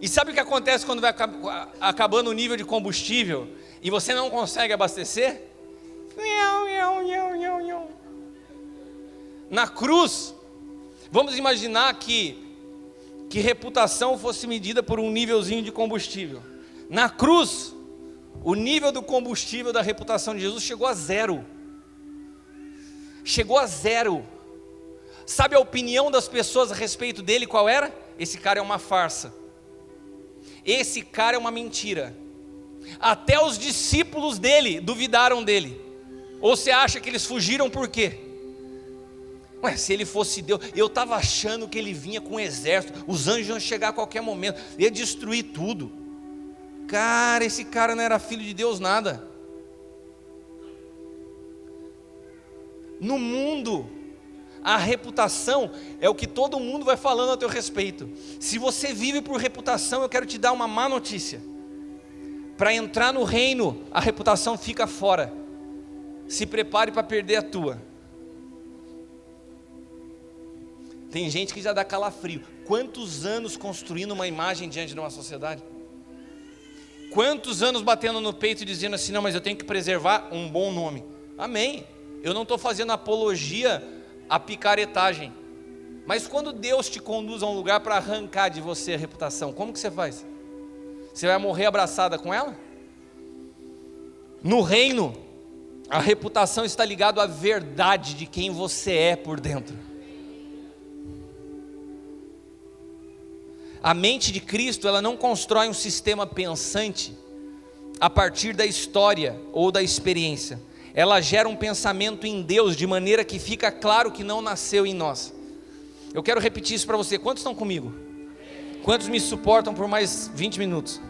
E sabe o que acontece quando vai acabando o nível de combustível e você não consegue abastecer? Na cruz, vamos imaginar que reputação fosse medida por um nívelzinho de combustível. Na cruz, o nível do combustível da reputação de Jesus chegou a zero. Chegou a zero. Sabe a opinião das pessoas a respeito dele qual era? Esse cara é uma farsa. Esse cara é uma mentira. Até os discípulos dele duvidaram dele. Ou você acha que eles fugiram por quê? Ué, se ele fosse Deus, eu estava achando que ele vinha com um exército, os anjos iam chegar a qualquer momento, ia destruir tudo. Cara, esse cara não era filho de Deus nada. No mundo, a reputação é o que todo mundo vai falando a teu respeito. Se você vive por reputação, eu quero te dar uma má notícia. Para entrar no reino, a reputação fica fora. Se prepare para perder a tua. Tem gente que já dá calafrio. Quantos anos construindo uma imagem diante de uma sociedade? Quantos anos batendo no peito e dizendo assim, não, mas eu tenho que preservar um bom nome. Amém. Eu não estou fazendo apologia à picaretagem. Mas quando Deus te conduz a um lugar para arrancar de você a reputação, como que você faz? Você vai morrer abraçada com ela? No reino, a reputação está ligada à verdade de quem você é por dentro. A mente de Cristo, ela não constrói um sistema pensante a partir da história ou da experiência. Ela gera um pensamento em Deus, de maneira que fica claro que não nasceu em nós. Eu quero repetir isso para você. Quantos estão comigo? Quantos me suportam por mais 20 minutos?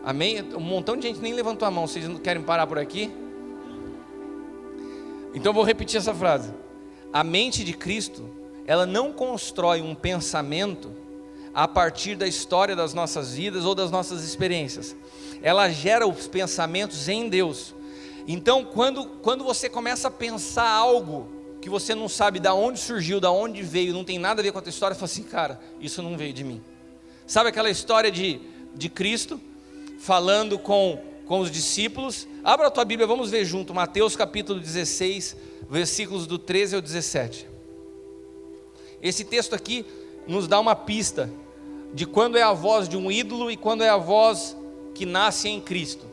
Amém? Um montão de gente nem levantou a mão. Vocês não querem parar por aqui? Então eu vou repetir essa frase. A mente de Cristo, ela não constrói um pensamento a partir da história das nossas vidas ou das nossas experiências. Ela gera os pensamentos em Deus. Então, quando você começa a pensar algo que você não sabe de onde surgiu, de onde veio, não tem nada a ver com a tua história, você fala assim, cara, isso não veio de mim. Sabe aquela história de Cristo falando com os discípulos? Abra a tua Bíblia, vamos ver junto, Mateus capítulo 16, versículos do 13 ao 17. Esse texto aqui nos dá uma pista de quando é a voz de um ídolo e quando é a voz que nasce em Cristo.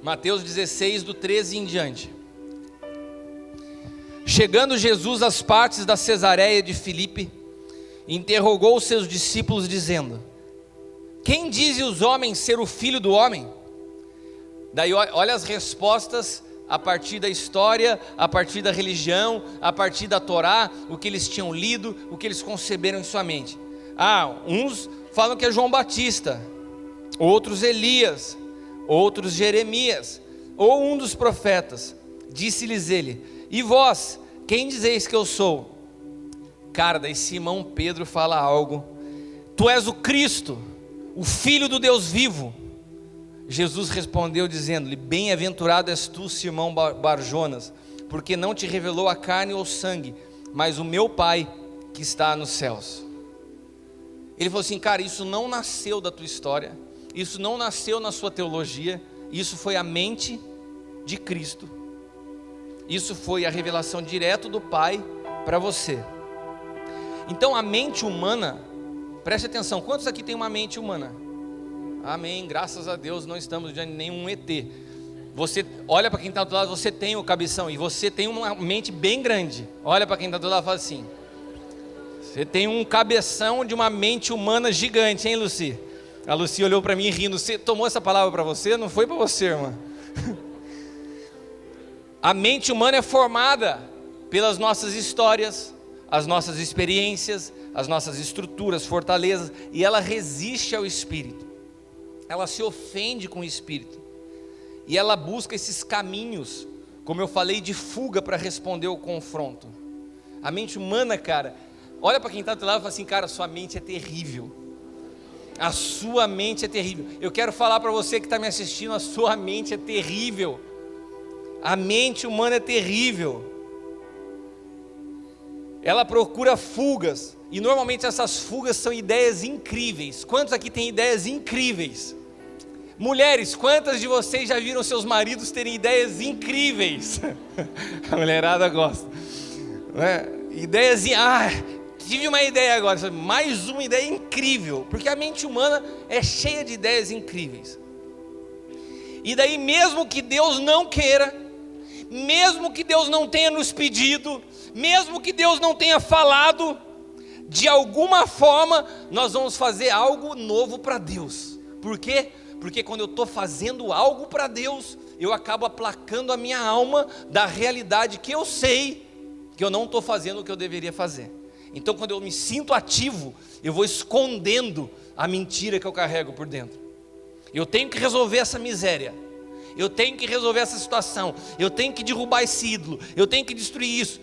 Mateus 16, do 13 em diante. Chegando Jesus às partes da Cesareia de Filipe, interrogou os seus discípulos dizendo: quem dizem os homens ser o Filho do Homem? Daí olha as respostas a partir da história, a partir da religião, a partir da Torá, o que eles tinham lido, o que eles conceberam em sua mente. Uns falam que é João Batista, outros Elias, outros Jeremias, ou um dos profetas. Disse-lhes ele: e vós, quem dizeis que eu sou? Cara, daí Simão Pedro fala algo: tu és o Cristo, o Filho do Deus vivo. Jesus respondeu dizendo-lhe: bem-aventurado és tu, Simão Barjonas, porque não te revelou a carne ou sangue, mas o meu Pai que está nos céus. Ele falou assim, cara, isso não nasceu da tua história, isso não nasceu na sua teologia, isso foi a mente de Cristo, isso foi a revelação direto do Pai para você. Então a mente humana, preste atenção, quantos aqui tem uma mente humana? Amém, graças a Deus não estamos diante de nenhum ET. Você olha para quem está do outro lado, você tem o cabeção e você tem uma mente bem grande. Olha para quem está do outro lado e fala assim: você tem um cabeção de uma mente humana gigante, hein, Luci? A Luci olhou para mim rindo. Você tomou essa palavra para você? Não foi para você, irmã. A mente humana é formada pelas nossas histórias, as nossas experiências, as nossas estruturas, fortalezas, e ela resiste ao Espírito. Ela se ofende com o Espírito, e ela busca esses caminhos, como eu falei, de fuga para responder ao confronto. A mente humana, cara, olha para quem está do teu lado e fala assim, cara, sua mente é terrível. A sua mente é terrível. Eu quero falar para você que está me assistindo, a sua mente é terrível. A mente humana é terrível. Ela procura fugas, e normalmente essas fugas são ideias incríveis. Quantos aqui têm ideias incríveis? Mulheres, quantas de vocês já viram seus maridos terem ideias incríveis? A mulherada gosta, não é? Ideias, tive uma ideia agora, mais uma ideia incrível, porque a mente humana é cheia de ideias incríveis. E daí, mesmo que Deus não queira, mesmo que Deus não tenha nos pedido, mesmo que Deus não tenha falado, de alguma forma nós vamos fazer algo novo para Deus. Por quê? Porque quando eu estou fazendo algo para Deus, eu acabo aplacando a minha alma da realidade que eu sei que eu não estou fazendo o que eu deveria fazer. Então quando eu me sinto ativo, eu vou escondendo a mentira que eu carrego por dentro. Eu tenho que resolver essa miséria, eu tenho que resolver essa situação, eu tenho que derrubar esse ídolo, eu tenho que destruir isso.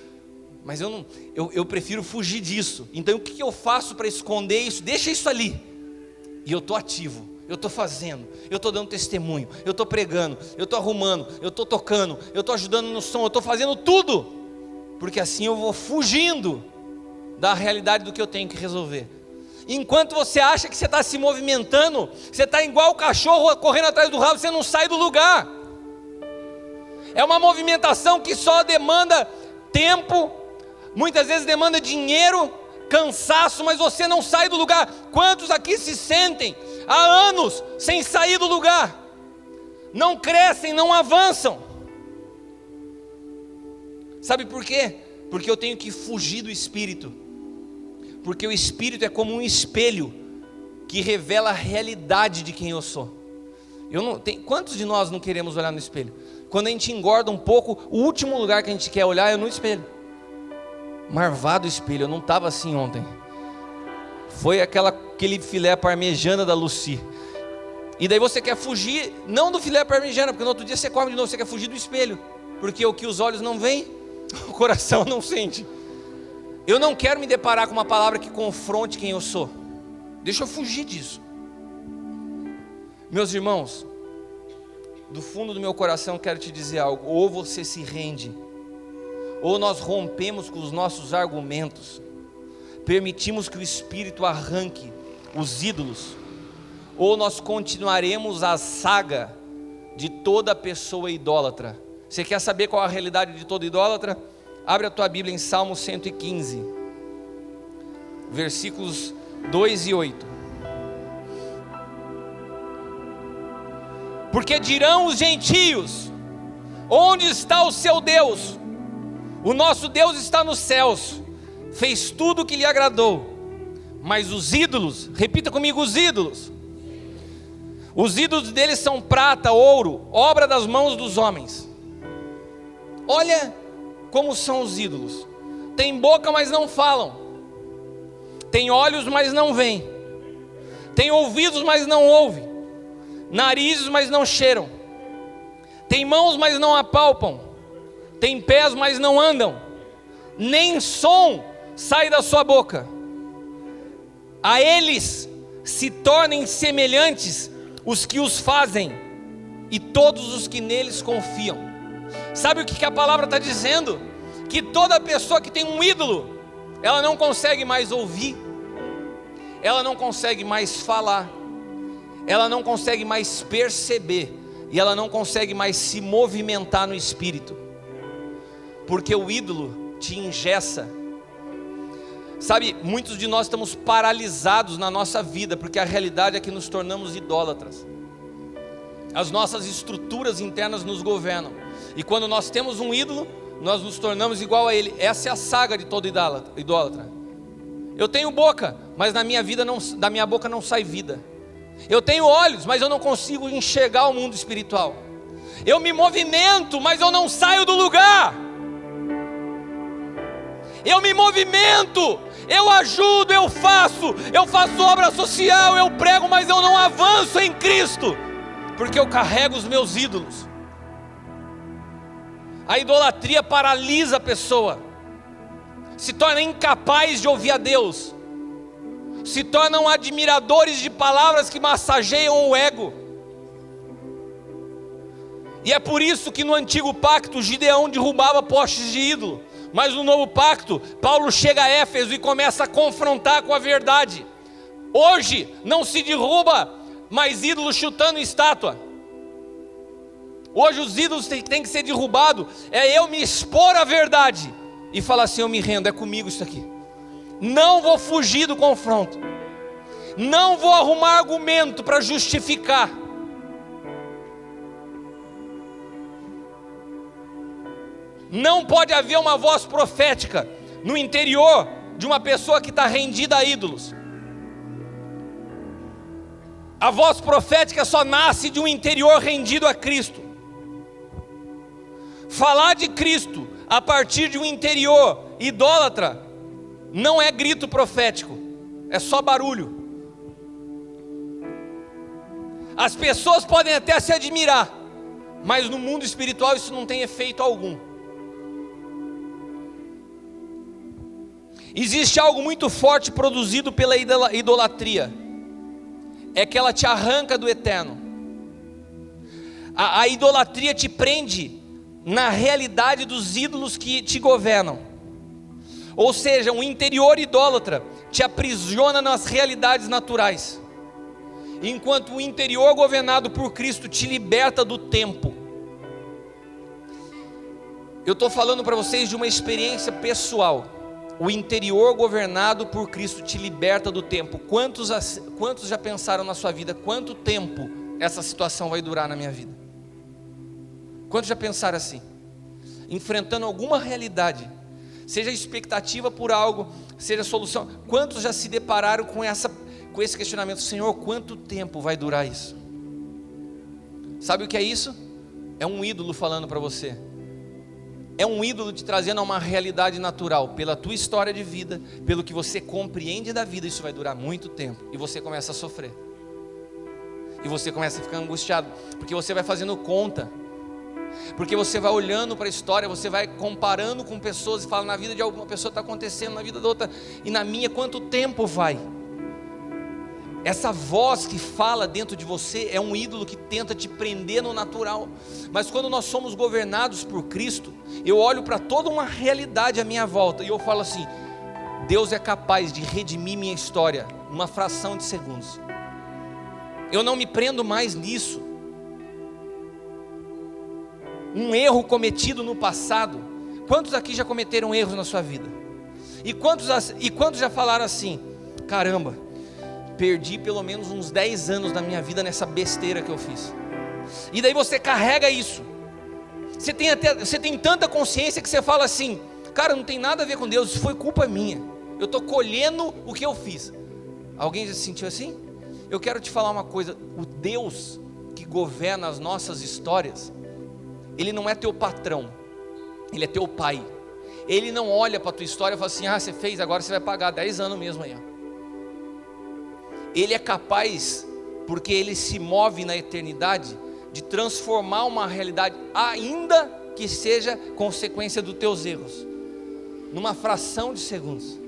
Mas eu prefiro fugir disso. Então o que eu faço para esconder isso? Deixa isso ali. E eu estou ativo, eu estou fazendo, eu estou dando testemunho, eu estou pregando, eu estou arrumando, eu estou tocando, eu estou ajudando no som, eu estou fazendo tudo. Porque assim eu vou fugindo da realidade do que eu tenho que resolver. Enquanto você acha que você está se movimentando, você está igual o cachorro correndo atrás do rabo, você não sai do lugar. É uma movimentação que só demanda tempo, muitas vezes demanda dinheiro, cansaço, mas você não sai do lugar. Quantos aqui se sentem há anos sem sair do lugar? Não crescem, não avançam. Sabe por quê? Porque eu tenho que fugir do Espírito. Porque o Espírito é como um espelho que revela a realidade de quem eu sou. Quantos de nós não queremos olhar no espelho? Quando a gente engorda um pouco, o último lugar que a gente quer olhar é no espelho. Marvado espelho, eu não estava assim ontem. Foi aquele filé parmegiana da Lucy. E daí você quer fugir, não do filé parmegiana, porque no outro dia você come de novo, você quer fugir do espelho. Porque o que os olhos não veem, o coração não sente. Eu não quero me deparar com uma palavra que confronte quem eu sou. Deixa eu fugir disso. Meus irmãos, do fundo do meu coração quero te dizer algo. Ou você se rende, ou nós rompemos com os nossos argumentos, permitimos que o Espírito arranque os ídolos, ou nós continuaremos a saga de toda pessoa idólatra. Você quer saber qual a realidade de todo idólatra? Abre a tua Bíblia em Salmo 115, versículos 2 e 8. Porque dirão os gentios: onde está o seu Deus? O nosso Deus está nos céus, fez tudo o que lhe agradou. Mas os ídolos, repita comigo, os ídolos deles são prata, ouro, obra das mãos dos homens. Olha como são os ídolos. Tem boca, mas não falam. Tem olhos, mas não veem. Tem ouvidos, mas não ouvem. Narizes, mas não cheiram. Tem mãos, mas não apalpam. Tem pés, mas não andam. Nem som sai da sua boca. A eles se tornem semelhantes os que os fazem e todos os que neles confiam. Sabe o que a palavra está dizendo? Que toda pessoa que tem um ídolo, ela não consegue mais ouvir, ela não consegue mais falar, ela não consegue mais perceber, e ela não consegue mais se movimentar no espírito, porque o ídolo te engessa. Sabe, muitos de nós estamos paralisados na nossa vida, porque a realidade é que nos tornamos idólatras. As nossas estruturas internas nos governam, e quando nós temos um ídolo, nós nos tornamos igual a ele. Essa é a saga de todo idólatra. Eu tenho boca, mas da minha boca não sai vida. Eu tenho olhos, mas eu não consigo enxergar o mundo espiritual. Eu me movimento, mas eu não saio do lugar. Eu me movimento, eu ajudo, eu faço obra social, eu prego, mas eu não avanço em Cristo, porque eu carrego os meus ídolos. A idolatria paralisa a pessoa, se torna incapaz de ouvir a Deus, se tornam admiradores de palavras que massageiam o ego. E é por isso que no antigo pacto Gideão derrubava postes de ídolo, mas no novo pacto Paulo chega a Éfeso e começa a confrontar com a verdade. Hoje não se derruba mais ídolos chutando estátua. Hoje os ídolos têm que ser derrubados. É eu me expor à verdade e falar assim: eu me rendo, é comigo isso aqui. Não vou fugir do confronto, não vou arrumar argumento para justificar. Não pode haver uma voz profética no interior de uma pessoa que está rendida a ídolos. A voz profética só nasce de um interior rendido a Cristo. Falar de Cristo a partir de um interior idólatra não é grito profético, é só barulho. As pessoas podem até se admirar, mas no mundo espiritual isso não tem efeito algum. Existe algo muito forte produzido pela idolatria, é que ela te arranca do eterno. A idolatria te prende na realidade dos ídolos que te governam. Ou seja, um interior idólatra te aprisiona nas realidades naturais, enquanto o interior governado por Cristo te liberta do tempo. Eu estou falando para vocês de uma experiência pessoal. O interior governado por Cristo te liberta do tempo. Quantos já pensaram na sua vida, quanto tempo essa situação vai durar na minha vida? Quantos já pensaram assim? Enfrentando alguma realidade, seja expectativa por algo, seja solução. Quantos já se depararam com esse questionamento: Senhor, quanto tempo vai durar isso? Sabe o que é isso? É um ídolo falando para você. É um ídolo te trazendo a uma realidade natural. Pela tua história de vida, pelo que você compreende da vida, isso vai durar muito tempo. E você começa a sofrer. E você começa a ficar angustiado, porque você vai fazendo conta. Porque você vai olhando para a história, você vai comparando com pessoas e fala: na vida de alguma pessoa está acontecendo, na vida da outra, e na minha quanto tempo vai? Essa voz que fala dentro de você é um ídolo que tenta te prender no natural. Mas quando nós somos governados por Cristo, eu olho para toda uma realidade à minha volta e eu falo assim: Deus é capaz de redimir minha história numa fração de segundos. Eu não me prendo mais nisso. Um erro cometido no passado. Quantos aqui já cometeram erros na sua vida? E quantos já falaram assim: caramba, perdi pelo menos uns 10 anos da minha vida nessa besteira que eu fiz. E daí você carrega isso. Você tem tanta consciência que você fala assim: cara, não tem nada a ver com Deus, isso foi culpa minha. Eu estou colhendo o que eu fiz. Alguém já se sentiu assim? Eu quero te falar uma coisa: o Deus que governa as nossas histórias, Ele não é teu patrão, Ele é teu pai. Ele não olha para a tua história e fala assim: ah, você fez, agora você vai pagar 10 anos mesmo aí. Ele é capaz, porque Ele se move na eternidade, de transformar uma realidade, ainda que seja consequência dos teus erros, numa fração de segundos.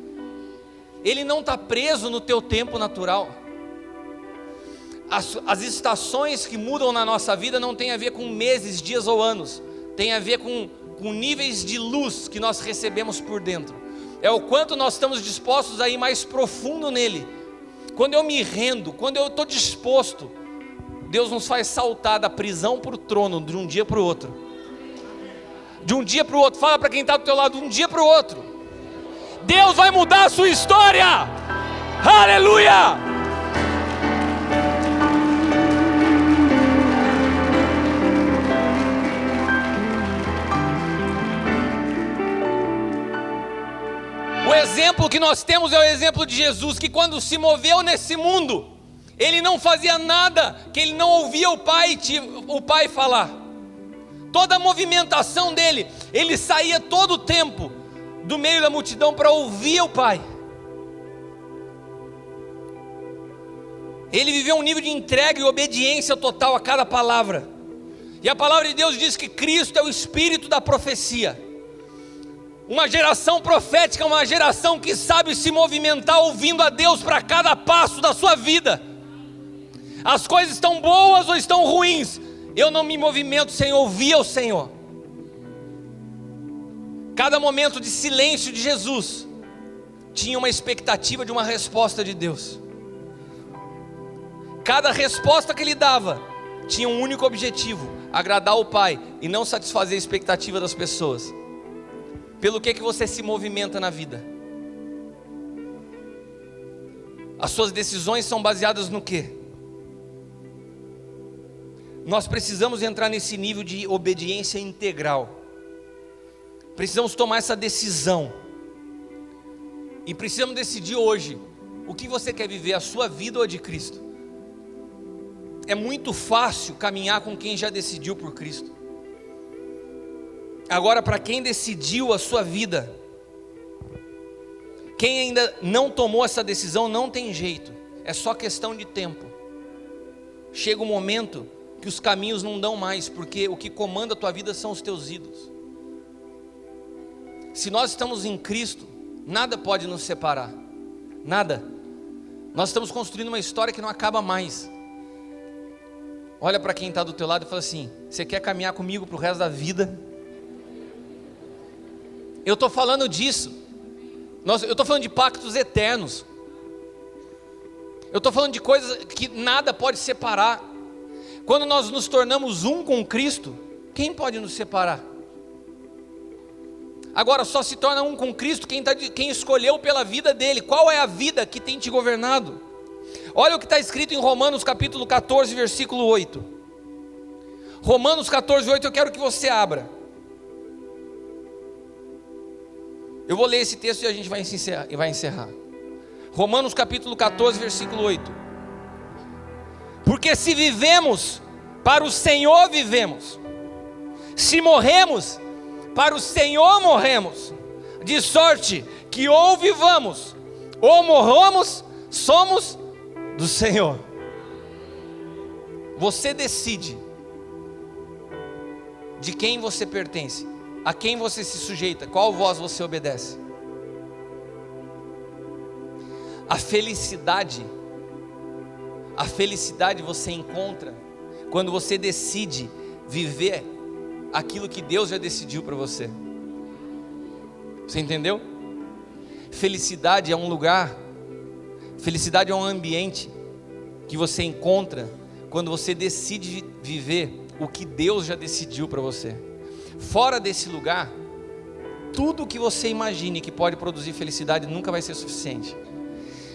Ele não está preso no teu tempo natural. As estações que mudam na nossa vida não tem a ver com meses, dias ou anos. Tem a ver com níveis de luz que nós recebemos por dentro. É o quanto nós estamos dispostos a ir mais profundo nele. Quando eu me rendo, quando eu estou disposto, Deus nos faz saltar da prisão para o trono, de um dia para o outro. De um dia para o outro. Fala para quem está do teu lado: de um dia para o outro. Deus vai mudar a sua história. Aleluia! O exemplo que nós temos é o exemplo de Jesus, que quando se moveu nesse mundo, Ele não fazia nada que Ele não ouvia o Pai falar. Toda a movimentação dele, Ele saía todo o tempo do meio da multidão para ouvir o Pai. Ele viveu um nível de entrega e obediência total a cada palavra. E a palavra de Deus diz que Cristo é o espírito da profecia. Uma geração profética é uma geração que sabe se movimentar ouvindo a Deus para cada passo da sua vida. As coisas estão boas ou estão ruins, eu não me movimento sem ouvir ao Senhor. Cada momento de silêncio de Jesus tinha uma expectativa de uma resposta de Deus. Cada resposta que Ele dava tinha um único objetivo: agradar o Pai e não satisfazer a expectativa das pessoas. Pelo que você se movimenta na vida? As suas decisões são baseadas no quê? Nós precisamos entrar nesse nível de obediência integral. Precisamos tomar essa decisão. E precisamos decidir hoje: o que você quer viver, a sua vida ou a de Cristo? É muito fácil caminhar com quem já decidiu por Cristo. Agora, para quem decidiu a sua vida, quem ainda não tomou essa decisão, não tem jeito, é só questão de tempo. Chega um momento que os caminhos não dão mais, porque o que comanda a tua vida são os teus ídolos. Se nós estamos em Cristo, nada pode nos separar, nada. Nós estamos construindo uma história que não acaba mais. Olha para quem está do teu lado e fala assim: você quer caminhar comigo para o resto da vida? Eu estou falando disso. Eu estou falando de pactos eternos. Eu estou falando de coisas que nada pode separar. Quando nós nos tornamos um com Cristo, quem pode nos separar? Agora só se torna um com Cristo quem escolheu pela vida dele. Qual é a vida que tem te governado? Olha o que está escrito em Romanos capítulo 14, versículo 8. Romanos 14, 8, eu quero que você abra. Eu vou ler esse texto e a gente vai encerrar. Romanos capítulo 14, versículo 8. Porque se vivemos, para o Senhor vivemos. Se morremos, para o Senhor morremos. De sorte que ou vivamos, ou morramos, somos do Senhor. Você decide de quem você pertence, a quem você se sujeita, qual voz você obedece. A felicidade você encontra quando você decide viver aquilo que Deus já decidiu para você. Você entendeu? Felicidade é um lugar, felicidade é um ambiente que você encontra quando você decide viver o que Deus já decidiu para você. Fora desse lugar, tudo que você imagine que pode produzir felicidade nunca vai ser suficiente.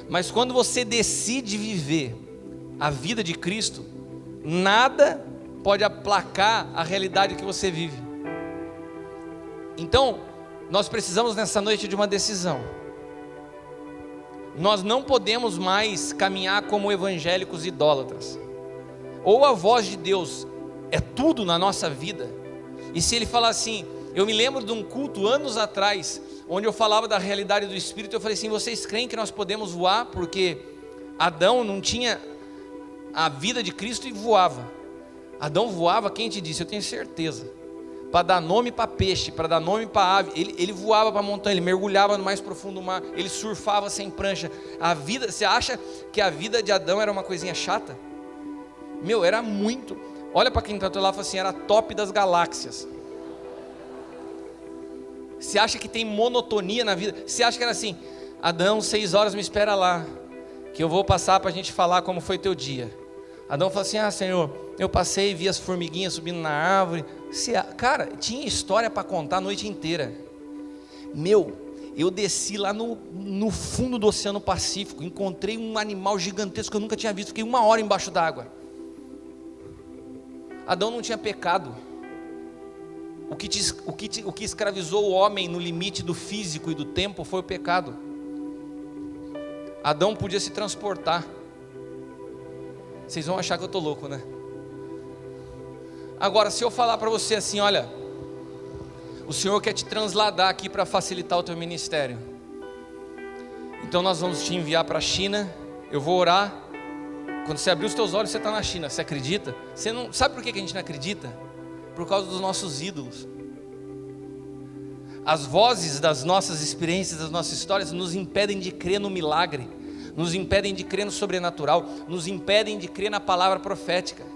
Mas quando você decide viver a vida de Cristo, nada pode aplacar a realidade que você vive. Então, nós precisamos nessa noite de uma decisão. Nós não podemos mais caminhar como evangélicos idólatras. Ou a voz de Deus é tudo na nossa vida, e se Ele falar assim, eu me lembro de um culto anos atrás, onde eu falava da realidade do Espírito, eu falei assim: vocês creem que nós podemos voar? Porque Adão não tinha a vida de Cristo e voava. Adão voava, quem te disse? Eu tenho certeza. Para dar nome para peixe, para dar nome para ave, ele voava para a montanha, ele mergulhava no mais profundo mar, ele surfava sem prancha. A vida, você acha que a vida de Adão era uma coisinha chata? Meu, era muito. Olha para quem está lá e fala assim: era top das galáxias. Você acha que tem monotonia na vida? Você acha que era assim: Adão, 6 horas me espera lá, que eu vou passar para a gente falar como foi teu dia. Adão fala assim: ah, Senhor, eu passei e vi as formiguinhas subindo na árvore. Cara, tinha história para contar a noite inteira. Meu, eu desci lá no fundo do Oceano Pacífico, encontrei um animal gigantesco que eu nunca tinha visto, fiquei 1 hora embaixo d'água. Adão não tinha pecado. O que escravizou o homem no limite do físico e do tempo foi o pecado. Adão podia se transportar. Vocês vão achar que eu estou louco, né? Agora, se eu falar para você assim: olha, o Senhor quer te transladar aqui para facilitar o teu ministério, então nós vamos te enviar para a China, eu vou orar. Quando você abrir os teus olhos, você está na China. Você acredita? Você não sabe por que a gente não acredita? Por causa dos nossos ídolos. As vozes das nossas experiências, das nossas histórias nos impedem de crer no milagre, nos impedem de crer no sobrenatural, nos impedem de crer na palavra profética,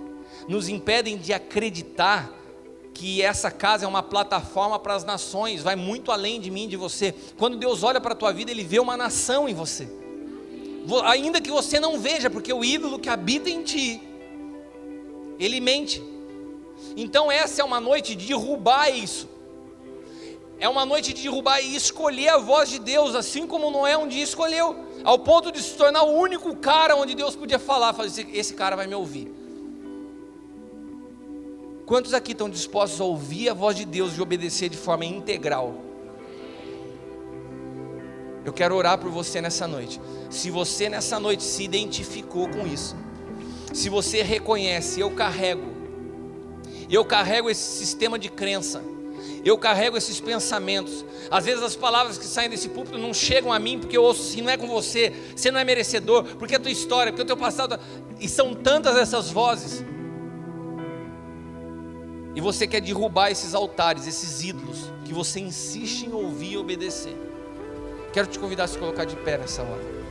nos impedem de acreditar que essa casa é uma plataforma para as nações, vai muito além de mim e de você. Quando Deus olha para a tua vida, Ele vê uma nação em você, ainda que você não veja, porque o ídolo que habita em ti, ele mente. Então essa é uma noite de derrubar isso. É uma noite de derrubar e escolher a voz de Deus, assim como Noé um dia escolheu, ao ponto de se tornar o único cara onde Deus podia falar, esse cara vai me ouvir. Quantos aqui estão dispostos a ouvir a voz de Deus e obedecer de forma integral? Eu quero orar por você nessa noite. Se você nessa noite se identificou com isso, Se você reconhece, eu carrego esse sistema de crença, eu carrego esses pensamentos. Às vezes as palavras que saem desse púlpito não chegam a mim, porque eu ouço assim: não é com você, você não é merecedor, porque a tua história, porque o teu passado. E são tantas essas vozes. E você quer derrubar esses altares, esses ídolos, que você insiste em ouvir e obedecer. Quero te convidar a se colocar de pé nessa hora.